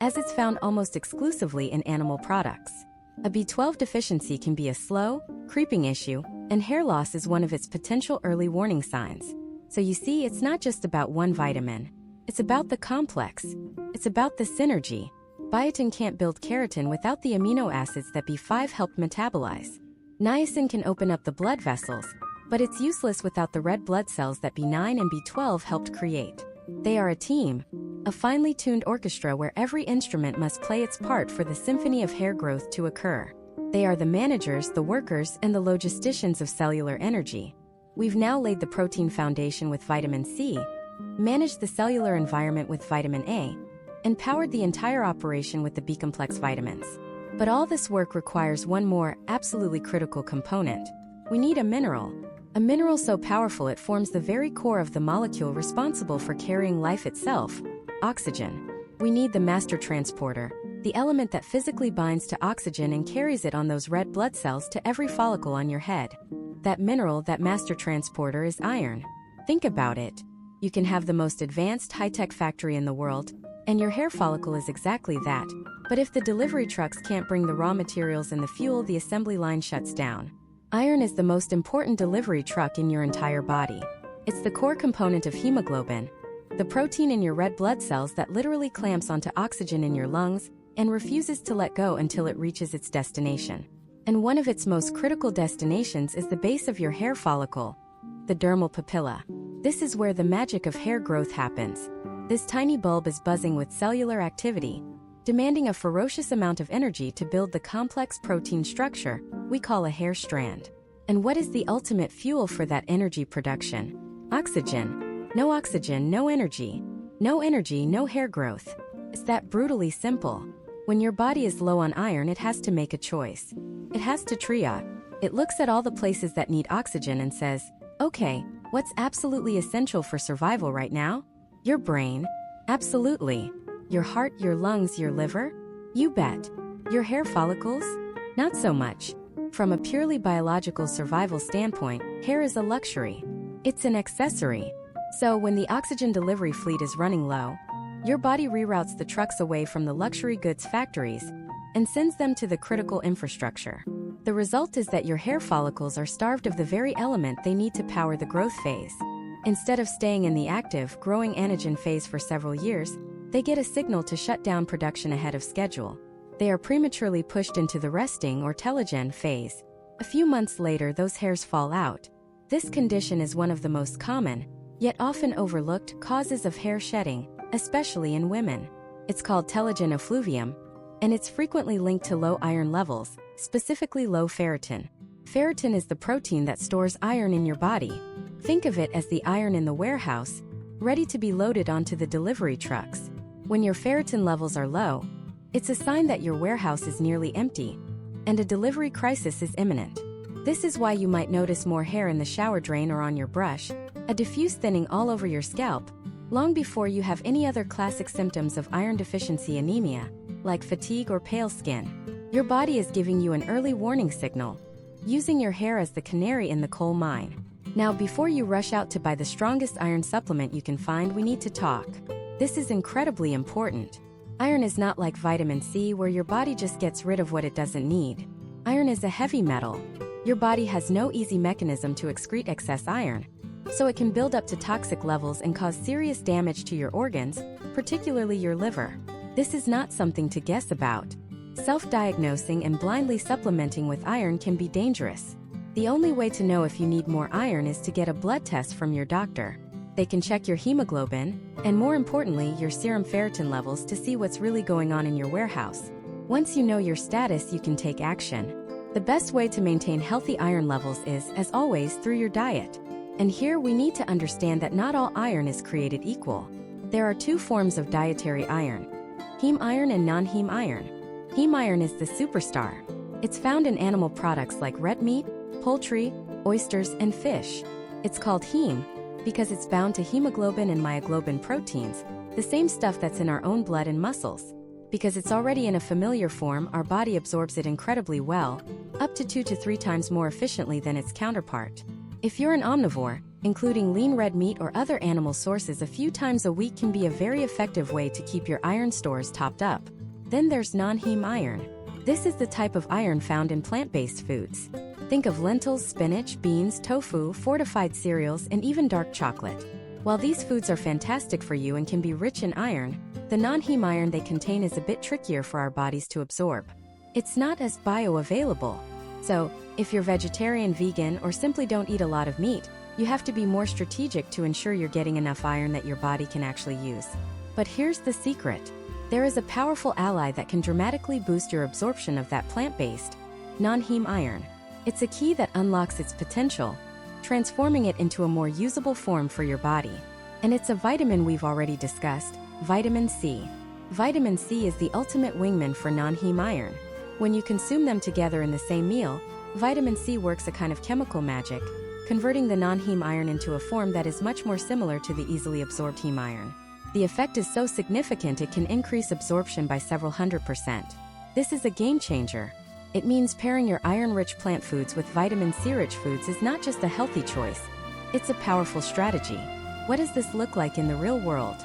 as it's found almost exclusively in animal products. A B12 deficiency can be a slow, creeping issue, and hair loss is one of its potential early warning signs. So you see, it's not just about one vitamin. It's about the complex. It's about the synergy. Biotin can't build keratin without the amino acids that B5 helped metabolize. Niacin can open up the blood vessels, but it's useless without the red blood cells that B9 and B12 helped create. They are a team, a finely tuned orchestra where every instrument must play its part for the symphony of hair growth to occur. They are the managers, the workers, and the logisticians of cellular energy. We've now laid the protein foundation with vitamin C, managed the cellular environment with vitamin A, and powered the entire operation with the B-complex vitamins. But all this work requires one more, absolutely critical component. We need a mineral. A mineral so powerful it forms the very core of the molecule responsible for carrying life itself, oxygen. We need the master transporter, the element that physically binds to oxygen and carries it on those red blood cells to every follicle on your head. That mineral, that master transporter, is iron. Think about it. You can have the most advanced high-tech factory in the world, and your hair follicle is exactly that. But if the delivery trucks can't bring the raw materials and the fuel, the assembly line shuts down. Iron is the most important delivery truck in your entire body. It's the core component of hemoglobin, the protein in your red blood cells that literally clamps onto oxygen in your lungs and refuses to let go until it reaches its destination. And one of its most critical destinations is the base of your hair follicle, the dermal papilla. This is where the magic of hair growth happens. This tiny bulb is buzzing with cellular activity, demanding a ferocious amount of energy to build the complex protein structure we call a hair strand. And what is the ultimate fuel for that energy production? Oxygen. No oxygen, no energy. No energy, no hair growth. It's that brutally simple. When your body is low on iron, it has to make a choice. It has to triage. It looks at all the places that need oxygen and says, okay, what's absolutely essential for survival right now? Your brain? Absolutely. Your heart, your lungs, your liver? You bet. Your hair follicles? Not so much. From a purely biological survival standpoint, hair is a luxury. It's an accessory. So when the oxygen delivery fleet is running low, your body reroutes the trucks away from the luxury goods factories and sends them to the critical infrastructure. The result is that your hair follicles are starved of the very element they need to power the growth phase. Instead of staying in the active, growing anagen phase for several years, they get a signal to shut down production ahead of schedule. They are prematurely pushed into the resting or telogen phase. A few months later, those hairs fall out. This condition is one of the most common, yet often overlooked, causes of hair shedding. especially in women. It's called telogen effluvium, and it's frequently linked to low iron levels, specifically low ferritin. Ferritin is the protein that stores iron in your body. Think of it as the iron in the warehouse, ready to be loaded onto the delivery trucks. When your ferritin levels are low, it's a sign that your warehouse is nearly empty, and a delivery crisis is imminent. This is why you might notice more hair in the shower drain or on your brush, a diffuse thinning all over your scalp, long before you have any other classic symptoms of iron deficiency anemia, like fatigue or pale skin. Your body is giving you an early warning signal, using your hair as the canary in the coal mine. Now, before you rush out to buy the strongest iron supplement you can find, we need to talk. This is incredibly important. Iron is not like vitamin C, where your body just gets rid of what it doesn't need. Iron is a heavy metal. Your body has no easy mechanism to excrete excess iron, so it can build up to toxic levels and cause serious damage to your organs, particularly your liver. This is not something to guess about. Self-diagnosing and blindly supplementing with iron can be dangerous. The only way to know if you need more iron is to get a blood test from your doctor. They can check your hemoglobin, and more importantly, your serum ferritin levels to see what's really going on in your warehouse. Once you know your status, you can take action. The best way to maintain healthy iron levels is, as always, through your diet. And here we need to understand that not all iron is created equal. There are two forms of dietary iron: heme iron and non-heme iron. Heme iron is the superstar. It's found in animal products like red meat, poultry, oysters, and fish. It's called heme because it's bound to hemoglobin and myoglobin proteins, the same stuff that's in our own blood and muscles. Because it's already in a familiar form, our body absorbs it incredibly well, up to 2 to 3 times more efficiently than its counterpart. If you're an omnivore, including lean red meat or other animal sources a few times a week can be a very effective way to keep your iron stores topped up. Then there's non-heme iron. This is the type of iron found in plant-based foods. Think of lentils, spinach, beans, tofu, fortified cereals, and even dark chocolate. While these foods are fantastic for you and can be rich in iron, the non-heme iron they contain is a bit trickier for our bodies to absorb. It's not as bioavailable. So, if you're vegetarian, vegan, or simply don't eat a lot of meat, you have to be more strategic to ensure you're getting enough iron that your body can actually use. But here's the secret. There is a powerful ally that can dramatically boost your absorption of that plant-based, non-heme iron. It's a key that unlocks its potential, transforming it into a more usable form for your body. And it's a vitamin we've already discussed, vitamin C. Vitamin C is the ultimate wingman for non-heme iron. When you consume them together in the same meal, vitamin C works a kind of chemical magic, converting the non-heme iron into a form that is much more similar to the easily absorbed heme iron. The effect is so significant it can increase absorption by several 100%. This is a game changer. It means pairing your iron-rich plant foods with vitamin C-rich foods is not just a healthy choice, it's a powerful strategy. What does this look like in the real world?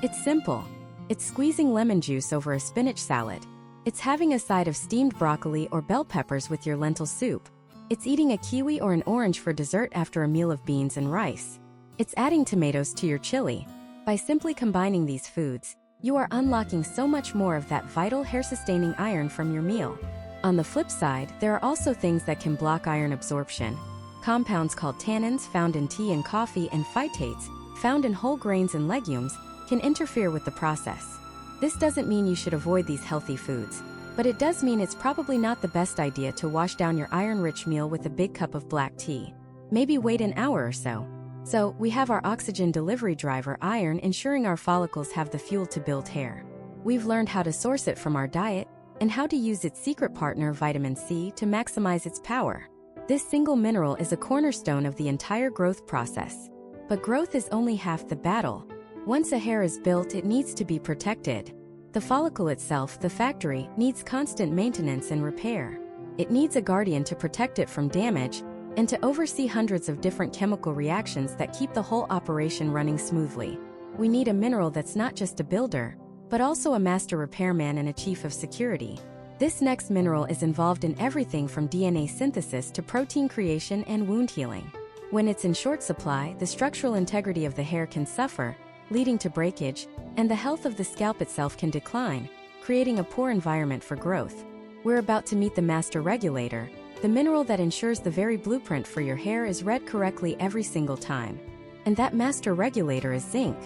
It's simple. It's squeezing lemon juice over a spinach salad. It's having a side of steamed broccoli or bell peppers with your lentil soup. It's eating a kiwi or an orange for dessert after a meal of beans and rice. It's adding tomatoes to your chili. By simply combining these foods, you are unlocking so much more of that vital hair-sustaining iron from your meal. On the flip side, there are also things that can block iron absorption. Compounds called tannins found in tea and coffee and phytates, found in whole grains and legumes, can interfere with the process. This doesn't mean you should avoid these healthy foods, but it does mean it's probably not the best idea to wash down your iron-rich meal with a big cup of black tea. Maybe wait an hour or so. So, we have our oxygen delivery driver iron, ensuring our follicles have the fuel to build hair. We've learned how to source it from our diet, and how to use its secret partner, vitamin C, to maximize its power. This single mineral is a cornerstone of the entire growth process. But growth is only half the battle. Once a hair is built, it needs to be protected. The follicle itself, the factory, needs constant maintenance and repair. It needs a guardian to protect it from damage, and to oversee hundreds of different chemical reactions that keep the whole operation running smoothly. We need a mineral that's not just a builder, but also a master repairman and a chief of security. This next mineral is involved in everything from DNA synthesis to protein creation and wound healing. When it's in short supply, the structural integrity of the hair can suffer, leading to breakage, and the health of the scalp itself can decline, creating a poor environment for growth. We're about to meet the master regulator, the mineral that ensures the very blueprint for your hair is read correctly every single time. And that master regulator is zinc.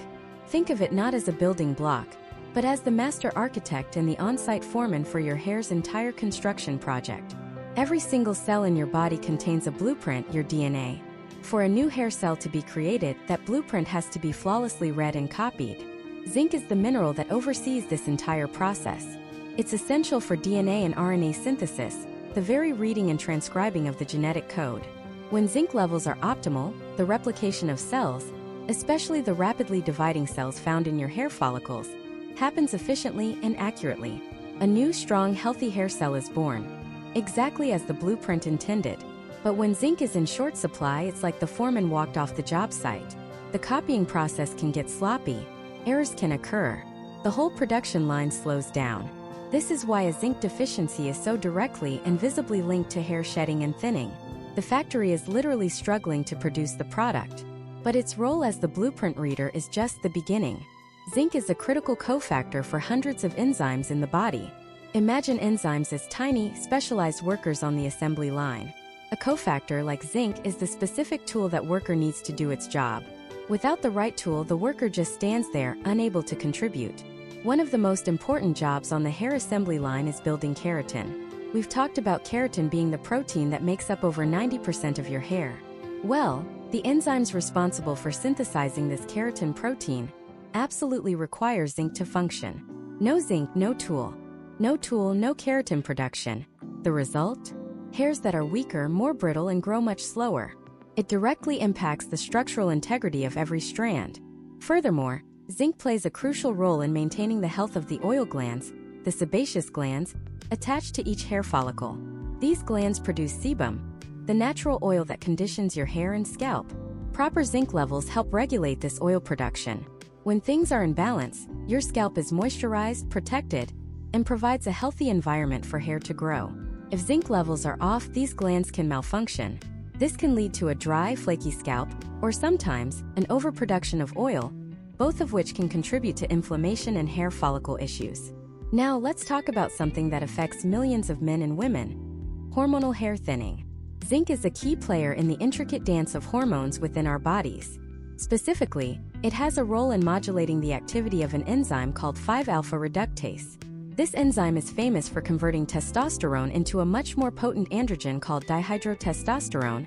Think of it not as a building block, but as the master architect and the on-site foreman for your hair's entire construction project. Every single cell in your body contains a blueprint, your DNA. For a new hair cell to be created, that blueprint has to be flawlessly read and copied. Zinc is the mineral that oversees this entire process. It's essential for DNA and RNA synthesis, the very reading and transcribing of the genetic code. When zinc levels are optimal, the replication of cells, especially the rapidly dividing cells found in your hair follicles, happens efficiently and accurately. A new, strong, healthy hair cell is born, exactly as the blueprint intended. But when zinc is in short supply, it's like the foreman walked off the job site. The copying process can get sloppy, errors can occur, the whole production line slows down. This is why a zinc deficiency is so directly and visibly linked to hair shedding and thinning. The factory is literally struggling to produce the product. But its role as the blueprint reader is just the beginning. Zinc is a critical cofactor for hundreds of enzymes in the body. Imagine enzymes as tiny, specialized workers on the assembly line. A cofactor like zinc is the specific tool that worker needs to do its job. Without the right tool, the worker just stands there, unable to contribute. One of the most important jobs on the hair assembly line is building keratin. We've talked about keratin being the protein that makes up over 90% of your hair. Well, the enzymes responsible for synthesizing this keratin protein absolutely require zinc to function. No zinc, no tool. No tool, no keratin production. The result? Hairs that are weaker, more brittle, and grow much slower. It directly impacts the structural integrity of every strand. Furthermore, zinc plays a crucial role in maintaining the health of the oil glands, the sebaceous glands, attached to each hair follicle. These glands produce sebum, the natural oil that conditions your hair and scalp. Proper zinc levels help regulate this oil production. When things are in balance, your scalp is moisturized, protected, and provides a healthy environment for hair to grow. If zinc levels are off, these glands can malfunction. This can lead to a dry, flaky scalp, or sometimes, an overproduction of oil, both of which can contribute to inflammation and hair follicle issues. Now let's talk about something that affects millions of men and women: hormonal hair thinning. Zinc is a key player in the intricate dance of hormones within our bodies. Specifically, it has a role in modulating the activity of an enzyme called 5-alpha reductase. This enzyme is famous for converting testosterone into a much more potent androgen called dihydrotestosterone,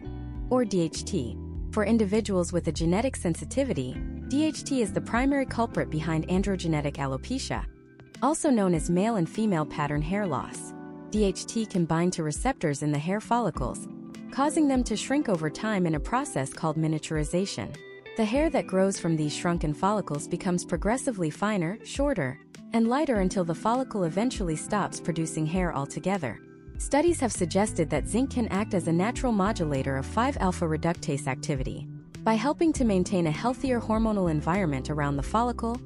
or DHT. For individuals with a genetic sensitivity, DHT is the primary culprit behind androgenetic alopecia, also known as male and female pattern hair loss. DHT can bind to receptors in the hair follicles, causing them to shrink over time in a process called miniaturization. The hair that grows from these shrunken follicles becomes progressively finer, shorter, and lighter until the follicle eventually stops producing hair altogether. Studies have suggested that zinc can act as a natural modulator of 5-alpha reductase activity. By helping to maintain a healthier hormonal environment around the follicle,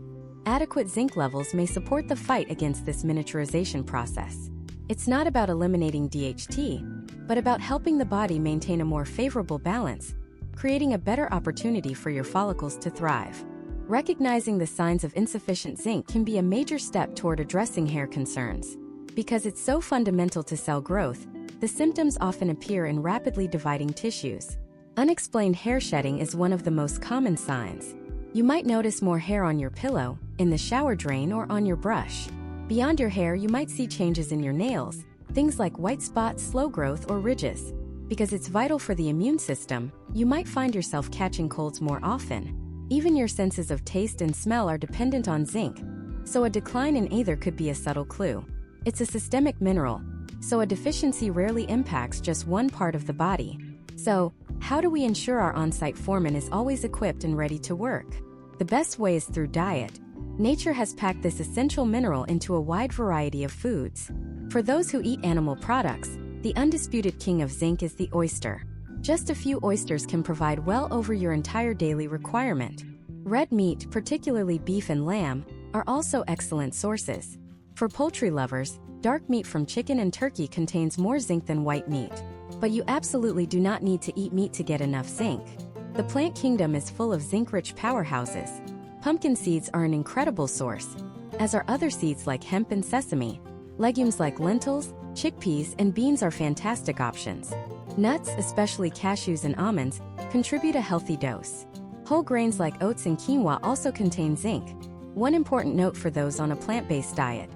adequate zinc levels may support the fight against this miniaturization process. It's not about eliminating DHT, but about helping the body maintain a more favorable balance, creating a better opportunity for your follicles to thrive. Recognizing the signs of insufficient zinc can be a major step toward addressing hair concerns. Because it's so fundamental to cell growth, the symptoms often appear in rapidly dividing tissues. Unexplained hair shedding is one of the most common signs. You might notice more hair on your pillow, in the shower drain, or on your brush. Beyond your hair, you might see changes in your nails, things like white spots, slow growth, or ridges. Because it's vital for the immune system, you might find yourself catching colds more often. Even your senses of taste and smell are dependent on zinc, so a decline in either could be a subtle clue. It's a systemic mineral, so a deficiency rarely impacts just one part of the body. So, how do we ensure our on-site foreman is always equipped and ready to work? The best way is through diet. Nature has packed this essential mineral into a wide variety of foods. For those who eat animal products, the undisputed king of zinc is the oyster. Just a few oysters can provide well over your entire daily requirement. Red meat, particularly beef and lamb, are also excellent sources. For poultry lovers, dark meat from chicken and turkey contains more zinc than white meat. But you absolutely do not need to eat meat to get enough zinc. The plant kingdom is full of zinc-rich powerhouses. Pumpkin seeds are an incredible source, as are other seeds like hemp and sesame. Legumes like lentils, chickpeas, and beans are fantastic options. Nuts, especially cashews and almonds, contribute a healthy dose. Whole grains like oats and quinoa also contain zinc. One important note for those on a plant-based diet.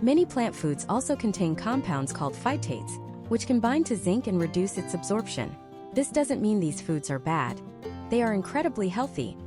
Many plant foods also contain compounds called phytates, which can bind to zinc and reduce its absorption. This doesn't mean these foods are bad. They are incredibly healthy.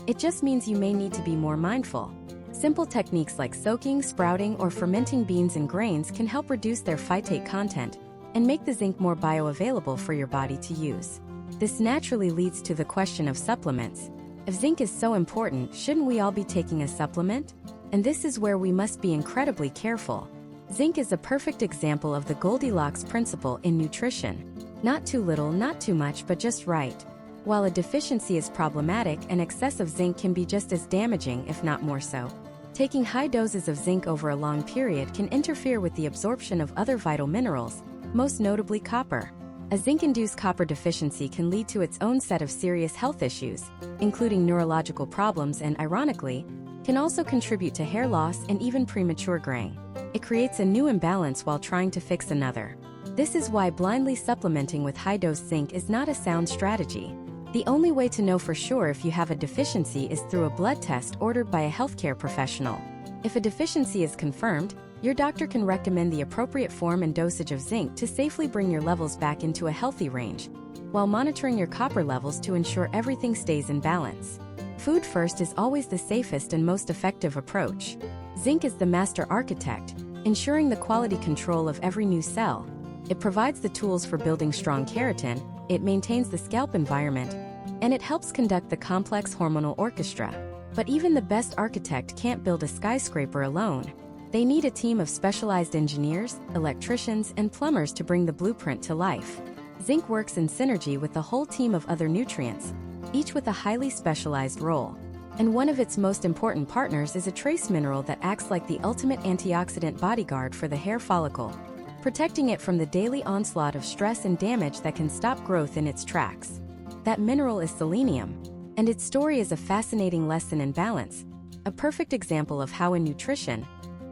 It just means you may need to be more mindful. Simple techniques like soaking, sprouting, or fermenting beans and grains can help reduce their phytate content and make the zinc more bioavailable for your body to use. This naturally leads to the question of supplements. If zinc is so important, shouldn't we all be taking a supplement? And this is where we must be incredibly careful. Zinc is a perfect example of the Goldilocks principle in nutrition. Not too little, not too much, but just right. While a deficiency is problematic, an excess of zinc can be just as damaging, if not more so. Taking high doses of zinc over a long period can interfere with the absorption of other vital minerals, most notably copper. A zinc-induced copper deficiency can lead to its own set of serious health issues, including neurological problems and, ironically, can also contribute to hair loss and even premature graying. It creates a new imbalance while trying to fix another. This is why blindly supplementing with high-dose zinc is not a sound strategy. The only way to know for sure if you have a deficiency is through a blood test ordered by a healthcare professional. If a deficiency is confirmed, your doctor can recommend the appropriate form and dosage of zinc to safely bring your levels back into a healthy range, while monitoring your copper levels to ensure everything stays in balance. Food first is always the safest and most effective approach. Zinc is the master architect, ensuring the quality control of every new cell. It provides the tools for building strong keratin, it maintains the scalp environment, and it helps conduct the complex hormonal orchestra. But even the best architect can't build a skyscraper alone. They need a team of specialized engineers, electricians, and plumbers to bring the blueprint to life. Zinc works in synergy with a whole team of other nutrients, each with a highly specialized role. And one of its most important partners is a trace mineral that acts like the ultimate antioxidant bodyguard for the hair follicle, protecting it from the daily onslaught of stress and damage that can stop growth in its tracks. That mineral is selenium, and its story is a fascinating lesson in balance, a perfect example of how in nutrition,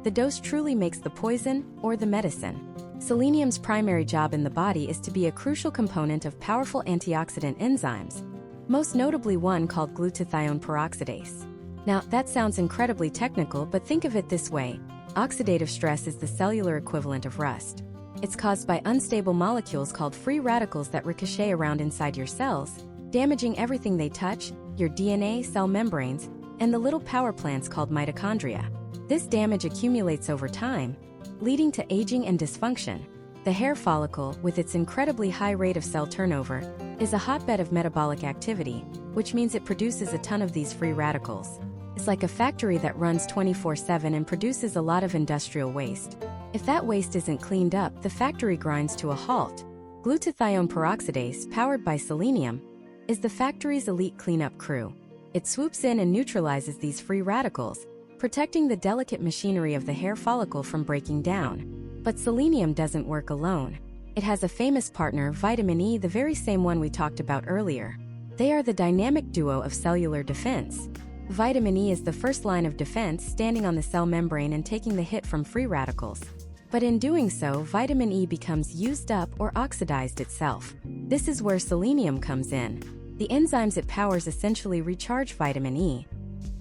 the dose truly makes the poison or the medicine. Selenium's primary job in the body is to be a crucial component of powerful antioxidant enzymes, most notably one called glutathione peroxidase. Now, that sounds incredibly technical, but think of it this way. Oxidative stress is the cellular equivalent of rust. It's caused by unstable molecules called free radicals that ricochet around inside your cells, damaging everything they touch, your DNA, cell membranes, and the little power plants called mitochondria. This damage accumulates over time, leading to aging and dysfunction. The hair follicle, with its incredibly high rate of cell turnover, is a hotbed of metabolic activity, which means it produces a ton of these free radicals. It's like a factory that runs 24/7 and produces a lot of industrial waste. If that waste isn't cleaned up, the factory grinds to a halt. Glutathione peroxidase, powered by selenium, is the factory's elite cleanup crew. It swoops in and neutralizes these free radicals, protecting the delicate machinery of the hair follicle from breaking down. But selenium doesn't work alone. It has a famous partner, vitamin E, the very same one we talked about earlier. They are the dynamic duo of cellular defense. Vitamin E is the first line of defense, standing on the cell membrane and taking the hit from free radicals. But in doing so, vitamin E becomes used up or oxidized itself. This is where selenium comes in. The enzymes it powers essentially recharge vitamin E,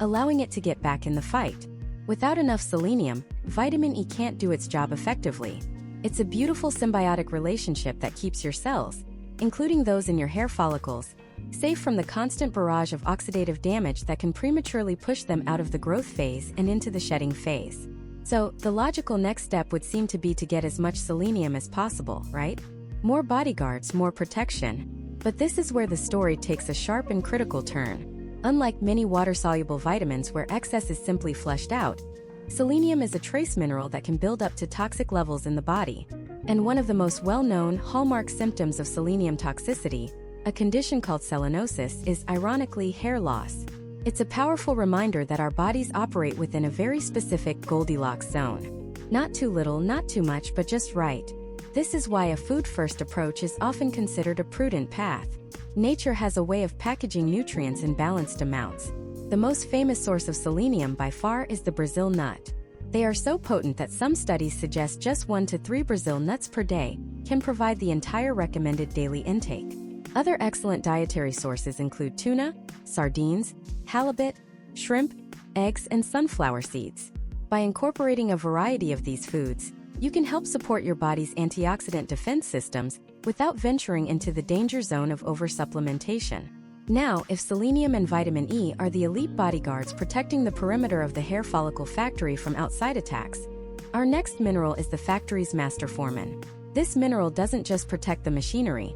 allowing it to get back in the fight. Without enough selenium, vitamin E can't do its job effectively. It's a beautiful symbiotic relationship that keeps your cells, including those in your hair follicles, safe from the constant barrage of oxidative damage that can prematurely push them out of the growth phase and into the shedding phase. So, the logical next step would seem to be to get as much selenium as possible, right? More bodyguards, more protection. But this is where the story takes a sharp and critical turn. Unlike many water-soluble vitamins where excess is simply flushed out, selenium is a trace mineral that can build up to toxic levels in the body. And one of the most well-known hallmark symptoms of selenium toxicity, a condition called selenosis, is ironically hair loss. It's a powerful reminder that our bodies operate within a very specific Goldilocks zone. Not too little, not too much, but just right. This is why a food-first approach is often considered a prudent path. Nature has a way of packaging nutrients in balanced amounts. The most famous source of selenium by far is the Brazil nut. They are so potent that some studies suggest just 1 to 3 Brazil nuts per day can provide the entire recommended daily intake. Other excellent dietary sources include tuna, sardines, halibut, shrimp, eggs, and sunflower seeds. By incorporating a variety of these foods, you can help support your body's antioxidant defense systems without venturing into the danger zone of oversupplementation. Now, if selenium and vitamin E are the elite bodyguards protecting the perimeter of the hair follicle factory from outside attacks, our next mineral is the factory's master foreman. This mineral doesn't just protect the machinery,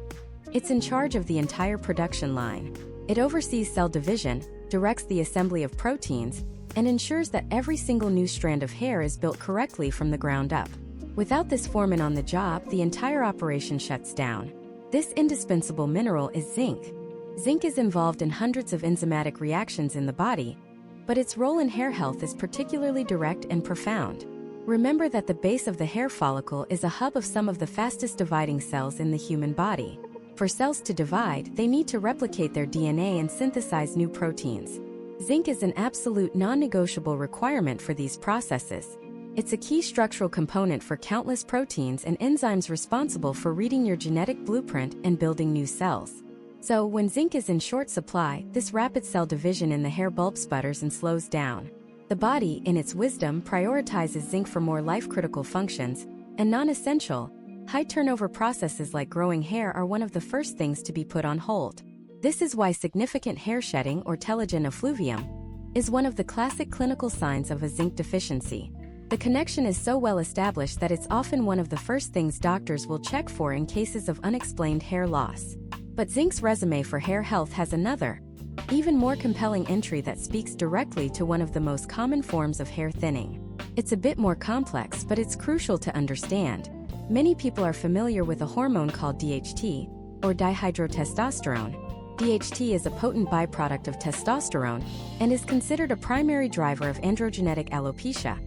it's in charge of the entire production line. It oversees cell division, directs the assembly of proteins, and ensures that every single new strand of hair is built correctly from the ground up. Without this foreman on the job, the entire operation shuts down. This indispensable mineral is zinc. Zinc is involved in hundreds of enzymatic reactions in the body, but its role in hair health is particularly direct and profound. Remember that the base of the hair follicle is a hub of some of the fastest dividing cells in the human body. For cells to divide, they need to replicate their DNA and synthesize new proteins. Zinc is an absolute non-negotiable requirement for these processes. It's a key structural component for countless proteins and enzymes responsible for reading your genetic blueprint and building new cells. So, when zinc is in short supply, this rapid cell division in the hair bulb sputters and slows down. The body, in its wisdom, prioritizes zinc for more life-critical functions, and non-essential, high-turnover processes like growing hair are one of the first things to be put on hold. This is why significant hair shedding, or telogen effluvium, is one of the classic clinical signs of a zinc deficiency. The connection is so well established that it's often one of the first things doctors will check for in cases of unexplained hair loss. But zinc's resume for hair health has another, even more compelling entry that speaks directly to one of the most common forms of hair thinning. It's a bit more complex, but it's crucial to understand. Many people are familiar with a hormone called DHT, or dihydrotestosterone. DHT is a potent byproduct of testosterone and is considered a primary driver of androgenetic alopecia,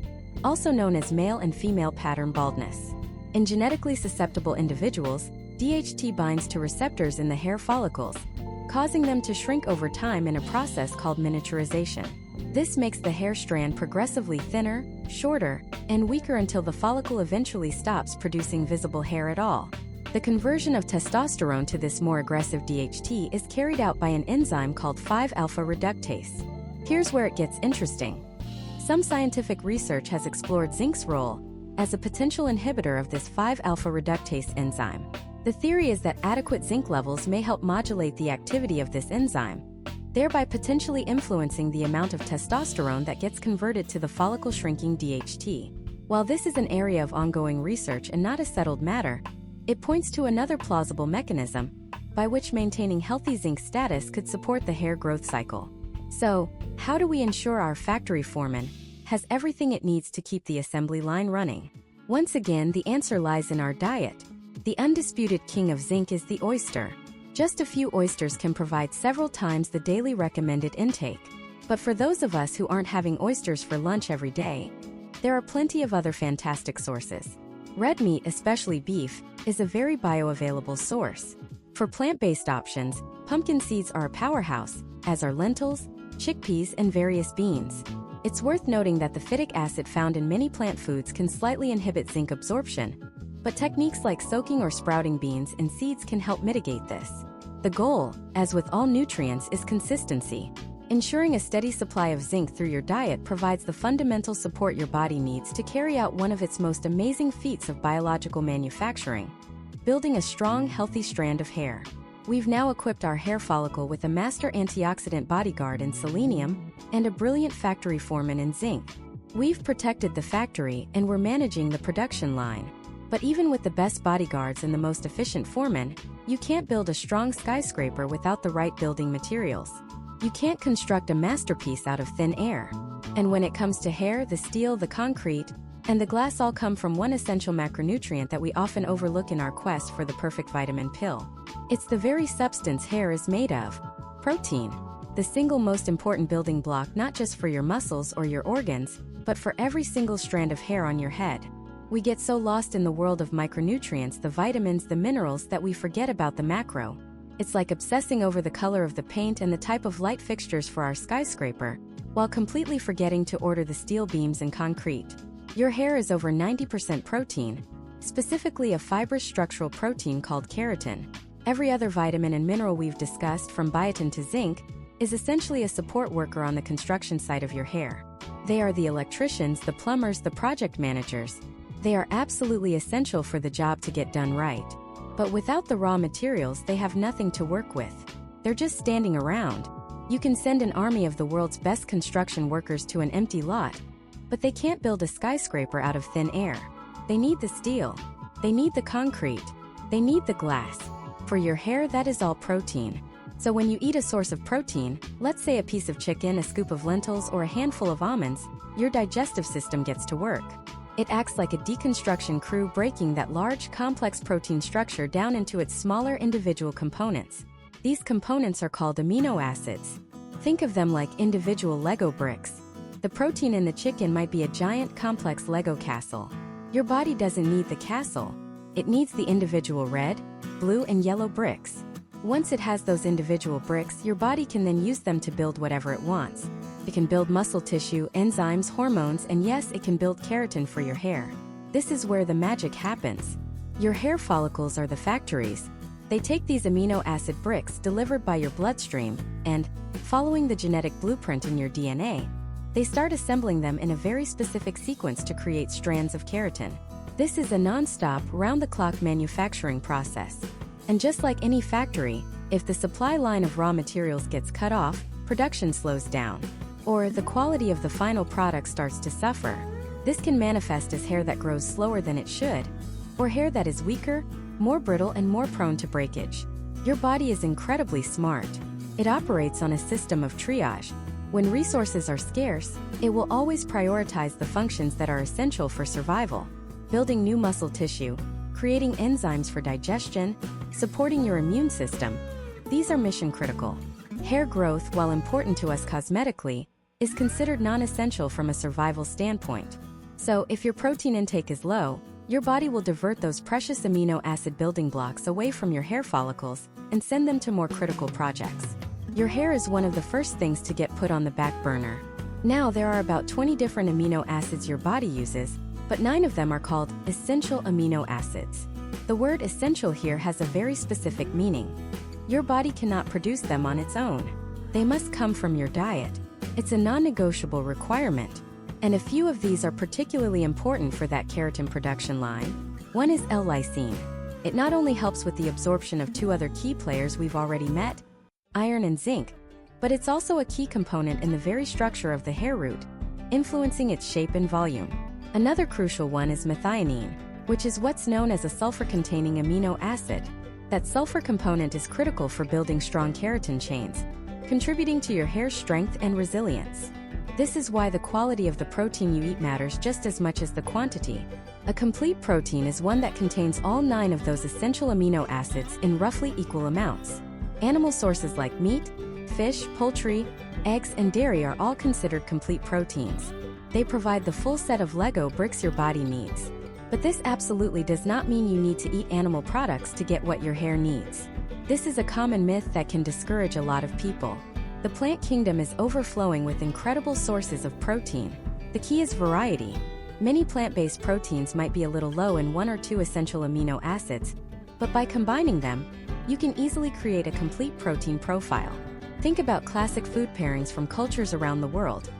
also known as male and female pattern baldness. In genetically susceptible individuals, DHT binds to receptors in the hair follicles, causing them to shrink over time in a process called miniaturization. This makes the hair strand progressively thinner, shorter, and weaker until the follicle eventually stops producing visible hair at all. The conversion of testosterone to this more aggressive DHT is carried out by an enzyme called 5-alpha reductase. Here's where it gets interesting. Some scientific research has explored zinc's role as a potential inhibitor of this 5-alpha reductase enzyme. The theory is that adequate zinc levels may help modulate the activity of this enzyme, thereby potentially influencing the amount of testosterone that gets converted to the follicle-shrinking DHT. While this is an area of ongoing research and not a settled matter, it points to another plausible mechanism by which maintaining healthy zinc status could support the hair growth cycle. So, how do we ensure our factory foreman has everything it needs to keep the assembly line running? Once again, the answer lies in our diet. The undisputed king of zinc is the oyster. Just a few oysters can provide several times the daily recommended intake. But for those of us who aren't having oysters for lunch every day, there are plenty of other fantastic sources. Red meat, especially beef, is a very bioavailable source. For plant-based options, pumpkin seeds are a powerhouse, as are lentils, chickpeas, and various beans. It's worth noting that the phytic acid found in many plant foods can slightly inhibit zinc absorption, but techniques like soaking or sprouting beans and seeds can help mitigate this. The goal, as with all nutrients, is consistency. Ensuring a steady supply of zinc through your diet provides the fundamental support your body needs to carry out one of its most amazing feats of biological manufacturing, building a strong, healthy strand of hair. We've now equipped our hair follicle with a master antioxidant bodyguard in selenium and a brilliant factory foreman in zinc. We've protected the factory and we're managing the production line. But even with the best bodyguards and the most efficient foreman, you can't build a strong skyscraper without the right building materials. You can't construct a masterpiece out of thin air. And when it comes to hair, the steel, the concrete, and the glass all come from one essential macronutrient that we often overlook in our quest for the perfect vitamin pill. It's the very substance hair is made of: protein, the single most important building block not just for your muscles or your organs, but for every single strand of hair on your head. We get so lost in the world of micronutrients, the vitamins, the minerals, that we forget about the macro. It's like obsessing over the color of the paint and the type of light fixtures for our skyscraper, while completely forgetting to order the steel beams and concrete. Your hair is over 90% protein, specifically a fibrous structural protein called keratin. Every other vitamin and mineral we've discussed, from biotin to zinc, is essentially a support worker on the construction site of your hair. They are the electricians, the plumbers, the project managers. They are absolutely essential for the job to get done right. But without the raw materials, they have nothing to work with. They're just standing around. You can send an army of the world's best construction workers to an empty lot, but they can't build a skyscraper out of thin air. They need the steel. They need the concrete. They need the glass. For your hair, that is all protein. So when you eat a source of protein, let's say a piece of chicken, a scoop of lentils, or a handful of almonds, your digestive system gets to work. It acts like a deconstruction crew, breaking that large, complex protein structure down into its smaller individual components. These components are called amino acids. Think of them like individual Lego bricks. The protein in the chicken might be a giant, complex Lego castle. Your body doesn't need the castle. It needs the individual red, blue, and yellow bricks. Once it has those individual bricks, your body can then use them to build whatever it wants. It can build muscle tissue, enzymes, hormones, and yes, it can build keratin for your hair. This is where the magic happens. Your hair follicles are the factories. They take these amino acid bricks delivered by your bloodstream, and, following the genetic blueprint in your DNA, they start assembling them in a very specific sequence to create strands of keratin. This is a non-stop, round-the-clock manufacturing process. And just like any factory, if the supply line of raw materials gets cut off, production slows down. Or the quality of the final product starts to suffer. This can manifest as hair that grows slower than it should, or hair that is weaker, more brittle, and more prone to breakage. Your body is incredibly smart. It operates on a system of triage. When resources are scarce, it will always prioritize the functions that are essential for survival. Building new muscle tissue, creating enzymes for digestion, supporting your immune system. These are mission critical. Hair growth, while important to us cosmetically, is considered non-essential from a survival standpoint. So, if your protein intake is low, your body will divert those precious amino acid building blocks away from your hair follicles and send them to more critical projects. Your hair is one of the first things to get put on the back burner. Now, there are about 20 different amino acids your body uses, but 9 of them are called essential amino acids. The word essential here has a very specific meaning. Your body cannot produce them on its own. They must come from your diet. It's a non-negotiable requirement. And a few of these are particularly important for that keratin production line. One is L-lysine. It not only helps with the absorption of 2 other key players we've already met, iron and zinc, but it's also a key component in the very structure of the hair root, influencing its shape and volume. Another crucial one is methionine, which is what's known as a sulfur-containing amino acid. That sulfur component is critical for building strong keratin chains, contributing to your hair's strength and resilience. This is why the quality of the protein you eat matters just as much as the quantity. A complete protein is one that contains all 9 of those essential amino acids in roughly equal amounts. Animal sources like meat, fish, poultry, eggs, and dairy are all considered complete proteins. They provide the full set of Lego bricks your body needs. But this absolutely does not mean you need to eat animal products to get what your hair needs. This is a common myth that can discourage a lot of people. The plant kingdom is overflowing with incredible sources of protein. The key is variety. Many plant-based proteins might be a little low in 1 or 2 essential amino acids, but by combining them, you can easily create a complete protein profile. Think about classic food pairings from cultures around the world.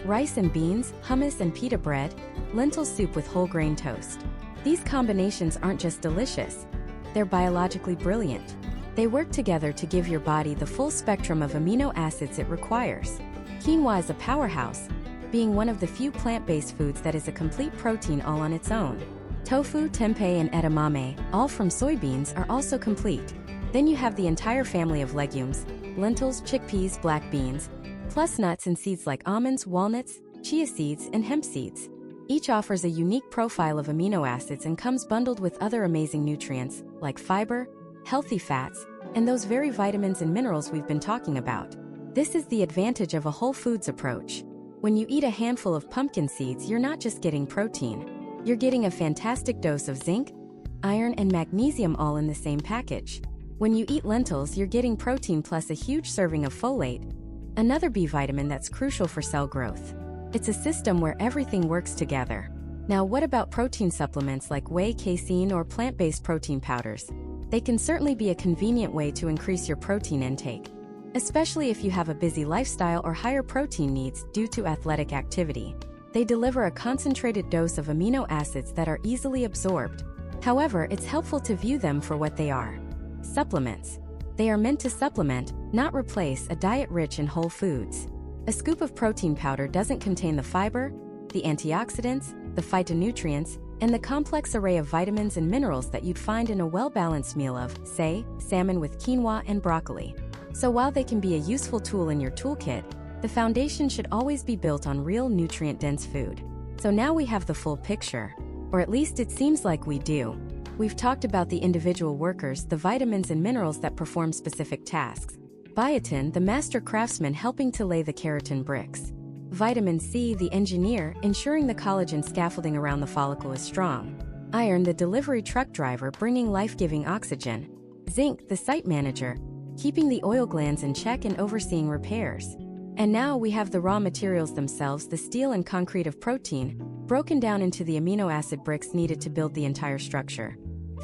Rice and beans, hummus and pita bread, lentil soup with whole grain toast. These combinations aren't just delicious, they're biologically brilliant. They work together to give your body the full spectrum of amino acids it requires. Quinoa is a powerhouse, being one of the few plant-based foods that is a complete protein all on its own. Tofu, tempeh, and edamame, all from soybeans, are also complete. Then you have the entire family of legumes, lentils, chickpeas, black beans, plus nuts and seeds like almonds, walnuts, chia seeds, and hemp seeds. Each offers a unique profile of amino acids and comes bundled with other amazing nutrients, like fiber, healthy fats, and those very vitamins and minerals we've been talking about. This is the advantage of a whole foods approach. When you eat a handful of pumpkin seeds, you're not just getting protein. You're getting a fantastic dose of zinc, iron, and magnesium all in the same package. When you eat lentils, you're getting protein plus a huge serving of folate, another B vitamin that's crucial for cell growth. It's a system where everything works together. Now, what about protein supplements like whey, casein, or plant-based protein powders? They can certainly be a convenient way to increase your protein intake, especially if you have a busy lifestyle or higher protein needs due to athletic activity. They deliver a concentrated dose of amino acids that are easily absorbed. However, it's helpful to view them for what they are: supplements. They are meant to supplement, not replace, a diet rich in whole foods. A scoop of protein powder doesn't contain the fiber, the antioxidants, the phytonutrients, and the complex array of vitamins and minerals that you'd find in a well-balanced meal of, say, salmon with quinoa and broccoli. So while they can be a useful tool in your toolkit, the foundation should always be built on real nutrient-dense food. So now we have the full picture, or at least it seems like we do. We've talked about the individual workers, the vitamins and minerals that perform specific tasks. Biotin, the master craftsman helping to lay the keratin bricks. Vitamin C, the engineer, ensuring the collagen scaffolding around the follicle is strong. Iron, the delivery truck driver bringing life-giving oxygen. Zinc, the site manager, keeping the oil glands in check and overseeing repairs. And now we have the raw materials themselves, the steel and concrete of protein, broken down into the amino acid bricks needed to build the entire structure.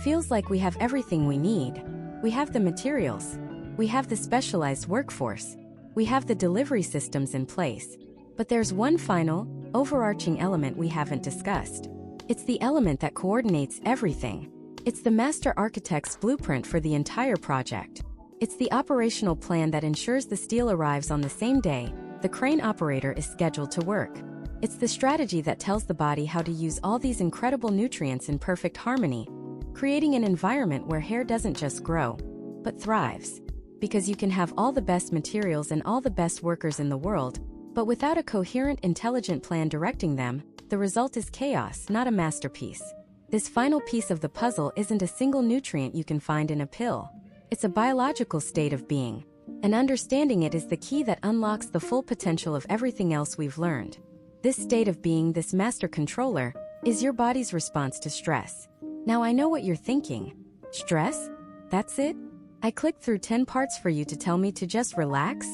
Feels like we have everything we need. We have the materials. We have the specialized workforce. We have the delivery systems in place. But there's one final, overarching element we haven't discussed. It's the element that coordinates everything. It's the master architect's blueprint for the entire project. It's the operational plan that ensures the steel arrives on the same day the crane operator is scheduled to work. It's the strategy that tells the body how to use all these incredible nutrients in perfect harmony, creating an environment where hair doesn't just grow, but thrives. Because you can have all the best materials and all the best workers in the world, but without a coherent, intelligent plan directing them, the result is chaos, not a masterpiece. This final piece of the puzzle isn't a single nutrient you can find in a pill. It's a biological state of being, and understanding it is the key that unlocks the full potential of everything else we've learned. This state of being, this master controller, is your body's response to stress. Now I know what you're thinking. Stress? That's it? I clicked through 10 parts for you to tell me to just relax?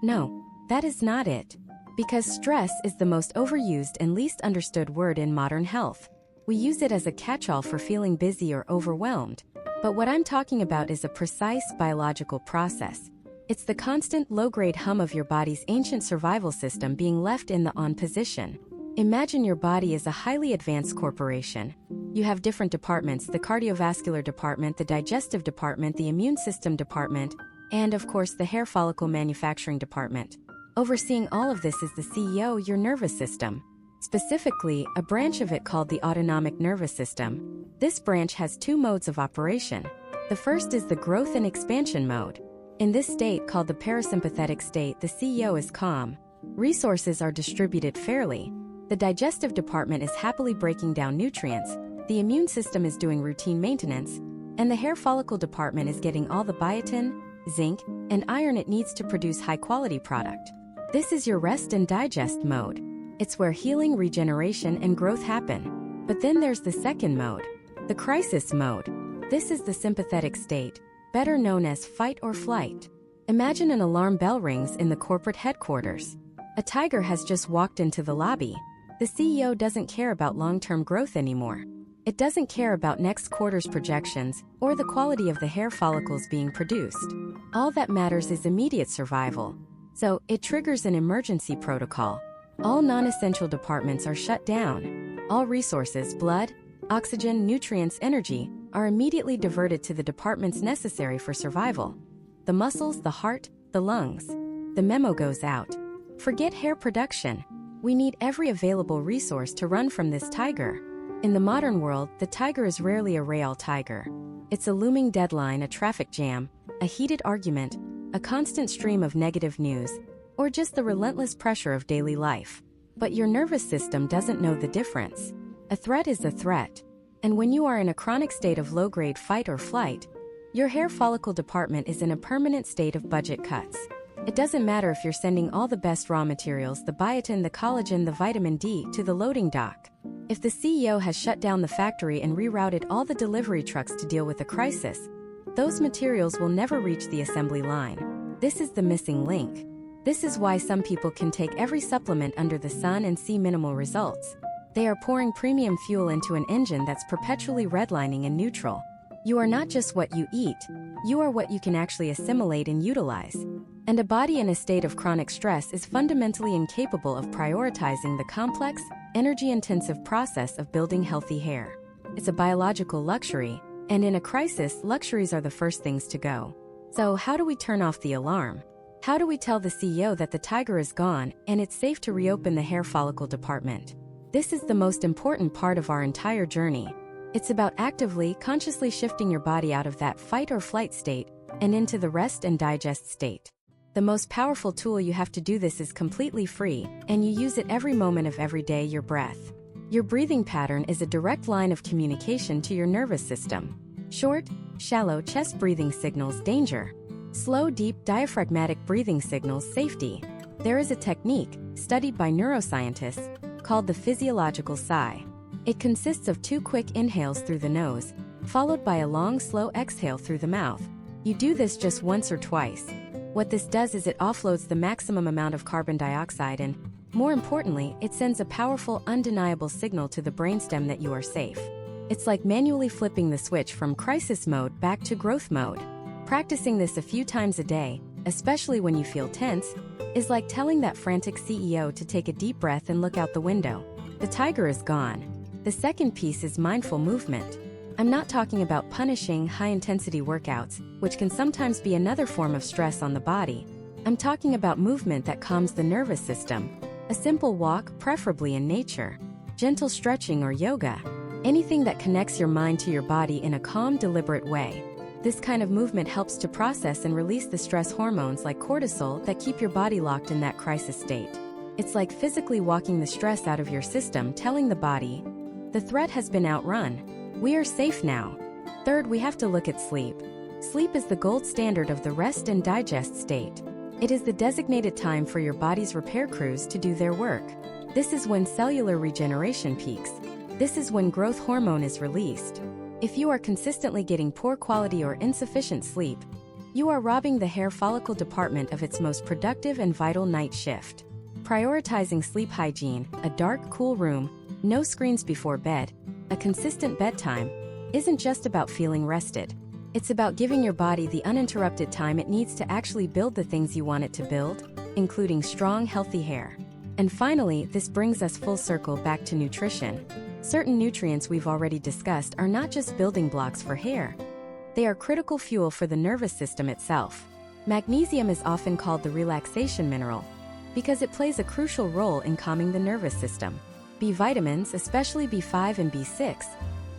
No. That is not it. Because stress is the most overused and least understood word in modern health. We use it as a catch-all for feeling busy or overwhelmed. But what I'm talking about is a precise biological process. It's the constant low-grade hum of your body's ancient survival system being left in the on position. Imagine your body is a highly advanced corporation. You have different departments: the cardiovascular department, the digestive department, the immune system department, and of course the hair follicle manufacturing department. Overseeing all of this is the CEO, your nervous system. Specifically, a branch of it called the autonomic nervous system. This branch has two modes of operation. The first is the growth and expansion mode. In this state, called the parasympathetic state, the CEO is calm. Resources are distributed fairly. The digestive department is happily breaking down nutrients. The immune system is doing routine maintenance. And the hair follicle department is getting all the biotin, zinc, and iron it needs to produce high-quality product. This is your rest and digest mode. It's where healing, regeneration, and growth happen. But then there's the second mode, the crisis mode. This is the sympathetic state, better known as fight or flight. Imagine an alarm bell rings in the corporate headquarters. A tiger has just walked into the lobby. The CEO doesn't care about long-term growth anymore. It doesn't care about next quarter's projections or the quality of the hair follicles being produced. All that matters is immediate survival. So, it triggers an emergency protocol. All non-essential departments are shut down. All resources, blood, oxygen, nutrients, energy, are immediately diverted to the departments necessary for survival. The muscles, the heart, the lungs. The memo goes out. Forget hair production. We need every available resource to run from this tiger. In the modern world, the tiger is rarely a real tiger. It's a looming deadline, a traffic jam, a heated argument, a constant stream of negative news, or just the relentless pressure of daily life. But your nervous system doesn't know the difference. A threat is a threat. And when you are in a chronic state of low-grade fight or flight, your hair follicle department is in a permanent state of budget cuts. It doesn't matter if you're sending all the best raw materials, the biotin, the collagen, the vitamin D, to the loading dock. If the CEO has shut down the factory and rerouted all the delivery trucks to deal with a crisis, those materials will never reach the assembly line. This is the missing link. This is why some people can take every supplement under the sun and see minimal results. They are pouring premium fuel into an engine that's perpetually redlining in neutral. You are not just what you eat, you are what you can actually assimilate and utilize. And a body in a state of chronic stress is fundamentally incapable of prioritizing the complex, energy-intensive process of building healthy hair. It's a biological luxury, and in a crisis, luxuries are the first things to go. So how do we turn off the alarm? How do we tell the CEO that the tiger is gone and it's safe to reopen the hair follicle department? This is the most important part of our entire journey. It's about actively, consciously shifting your body out of that fight or flight state and into the rest and digest state. The most powerful tool you have to do this is completely free, and you use it every moment of every day: your breath. Your breathing pattern is a direct line of communication to your nervous system. Short, shallow chest breathing signals danger. Slow, deep, diaphragmatic breathing signals safety. There is a technique, studied by neuroscientists, called the physiological sigh. It consists of 2 quick inhales through the nose, followed by a long, slow exhale through the mouth. You do this just once or twice. What this does is it offloads the maximum amount of carbon dioxide and, more importantly, it sends a powerful, undeniable signal to the brainstem that you are safe. It's like manually flipping the switch from crisis mode back to growth mode. Practicing this a few times a day, especially when you feel tense, is like telling that frantic CEO to take a deep breath and look out the window. The tiger is gone. The second piece is mindful movement. I'm not talking about punishing, high-intensity workouts, which can sometimes be another form of stress on the body. I'm talking about movement that calms the nervous system. A simple walk, preferably in nature. Gentle stretching or yoga. Anything that connects your mind to your body in a calm, deliberate way. This kind of movement helps to process and release the stress hormones like cortisol that keep your body locked in that crisis state. It's like physically walking the stress out of your system, telling the body, the threat has been outrun. We are safe now. Third, we have to look at sleep. Sleep is the gold standard of the rest and digest state. It is the designated time for your body's repair crews to do their work. This is when cellular regeneration peaks. This is when growth hormone is released. If you are consistently getting poor quality or insufficient sleep, you are robbing the hair follicle department of its most productive and vital night shift. Prioritizing sleep hygiene, a dark, cool room, no screens before bed, a consistent bedtime, isn't just about feeling rested. It's about giving your body the uninterrupted time it needs to actually build the things you want it to build, including strong, healthy hair. And finally, this brings us full circle back to nutrition. Certain nutrients we've already discussed are not just building blocks for hair. They are critical fuel for the nervous system itself. Magnesium is often called the relaxation mineral because it plays a crucial role in calming the nervous system. B vitamins, especially B5 and B6,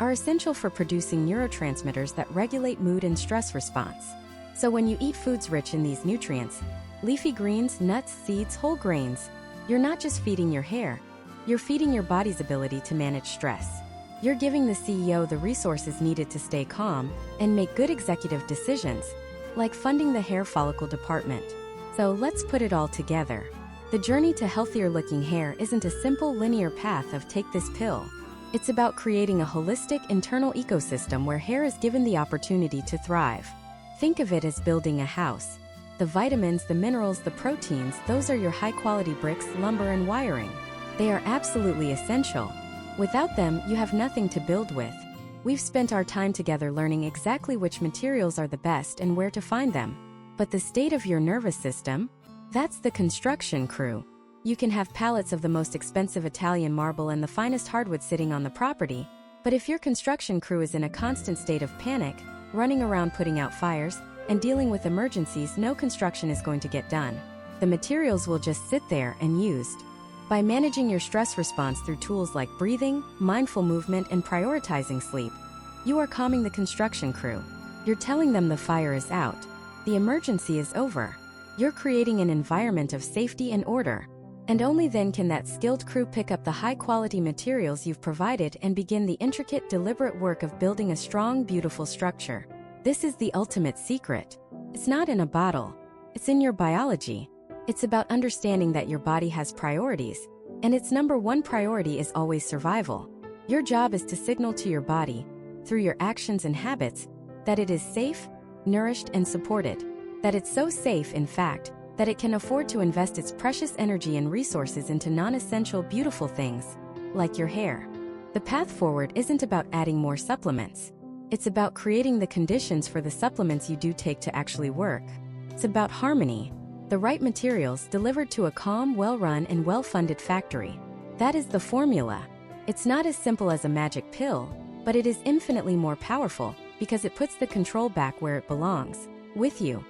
are essential for producing neurotransmitters that regulate mood and stress response. So when you eat foods rich in these nutrients, leafy greens, nuts, seeds, whole grains, you're not just feeding your hair, you're feeding your body's ability to manage stress. You're giving the CEO the resources needed to stay calm and make good executive decisions, like funding the hair follicle department. So let's put it all together. The journey to healthier looking hair isn't a simple linear path of take this pill. It's about creating a holistic internal ecosystem where hair is given the opportunity to thrive. Think of it as building a house. The vitamins, the minerals, the proteins, those are your high-quality bricks, lumber, and wiring. They are absolutely essential. Without them, you have nothing to build with. We've spent our time together learning exactly which materials are the best and where to find them. But the state of your nervous system? That's the construction crew. You can have pallets of the most expensive Italian marble and the finest hardwood sitting on the property, but if your construction crew is in a constant state of panic, running around putting out fires, and dealing with emergencies, no construction is going to get done. The materials will just sit there unused. By managing your stress response through tools like breathing, mindful movement, and prioritizing sleep, you are calming the construction crew. You're telling them the fire is out. The emergency is over. You're creating an environment of safety and order. And only then can that skilled crew pick up the high-quality materials you've provided and begin the intricate, deliberate work of building a strong, beautiful structure. This is the ultimate secret. It's not in a bottle. It's in your biology. It's about understanding that your body has priorities, and its number one priority is always survival. Your job is to signal to your body, through your actions and habits, that it is safe, nourished, and supported. That it's so safe, in fact, that it can afford to invest its precious energy and resources into non-essential, beautiful things, like your hair. The path forward isn't about adding more supplements. It's about creating the conditions for the supplements you do take to actually work. It's about harmony, the right materials delivered to a calm, well-run, and well-funded factory. That is the formula. It's not as simple as a magic pill, but it is infinitely more powerful because it puts the control back where it belongs, with you.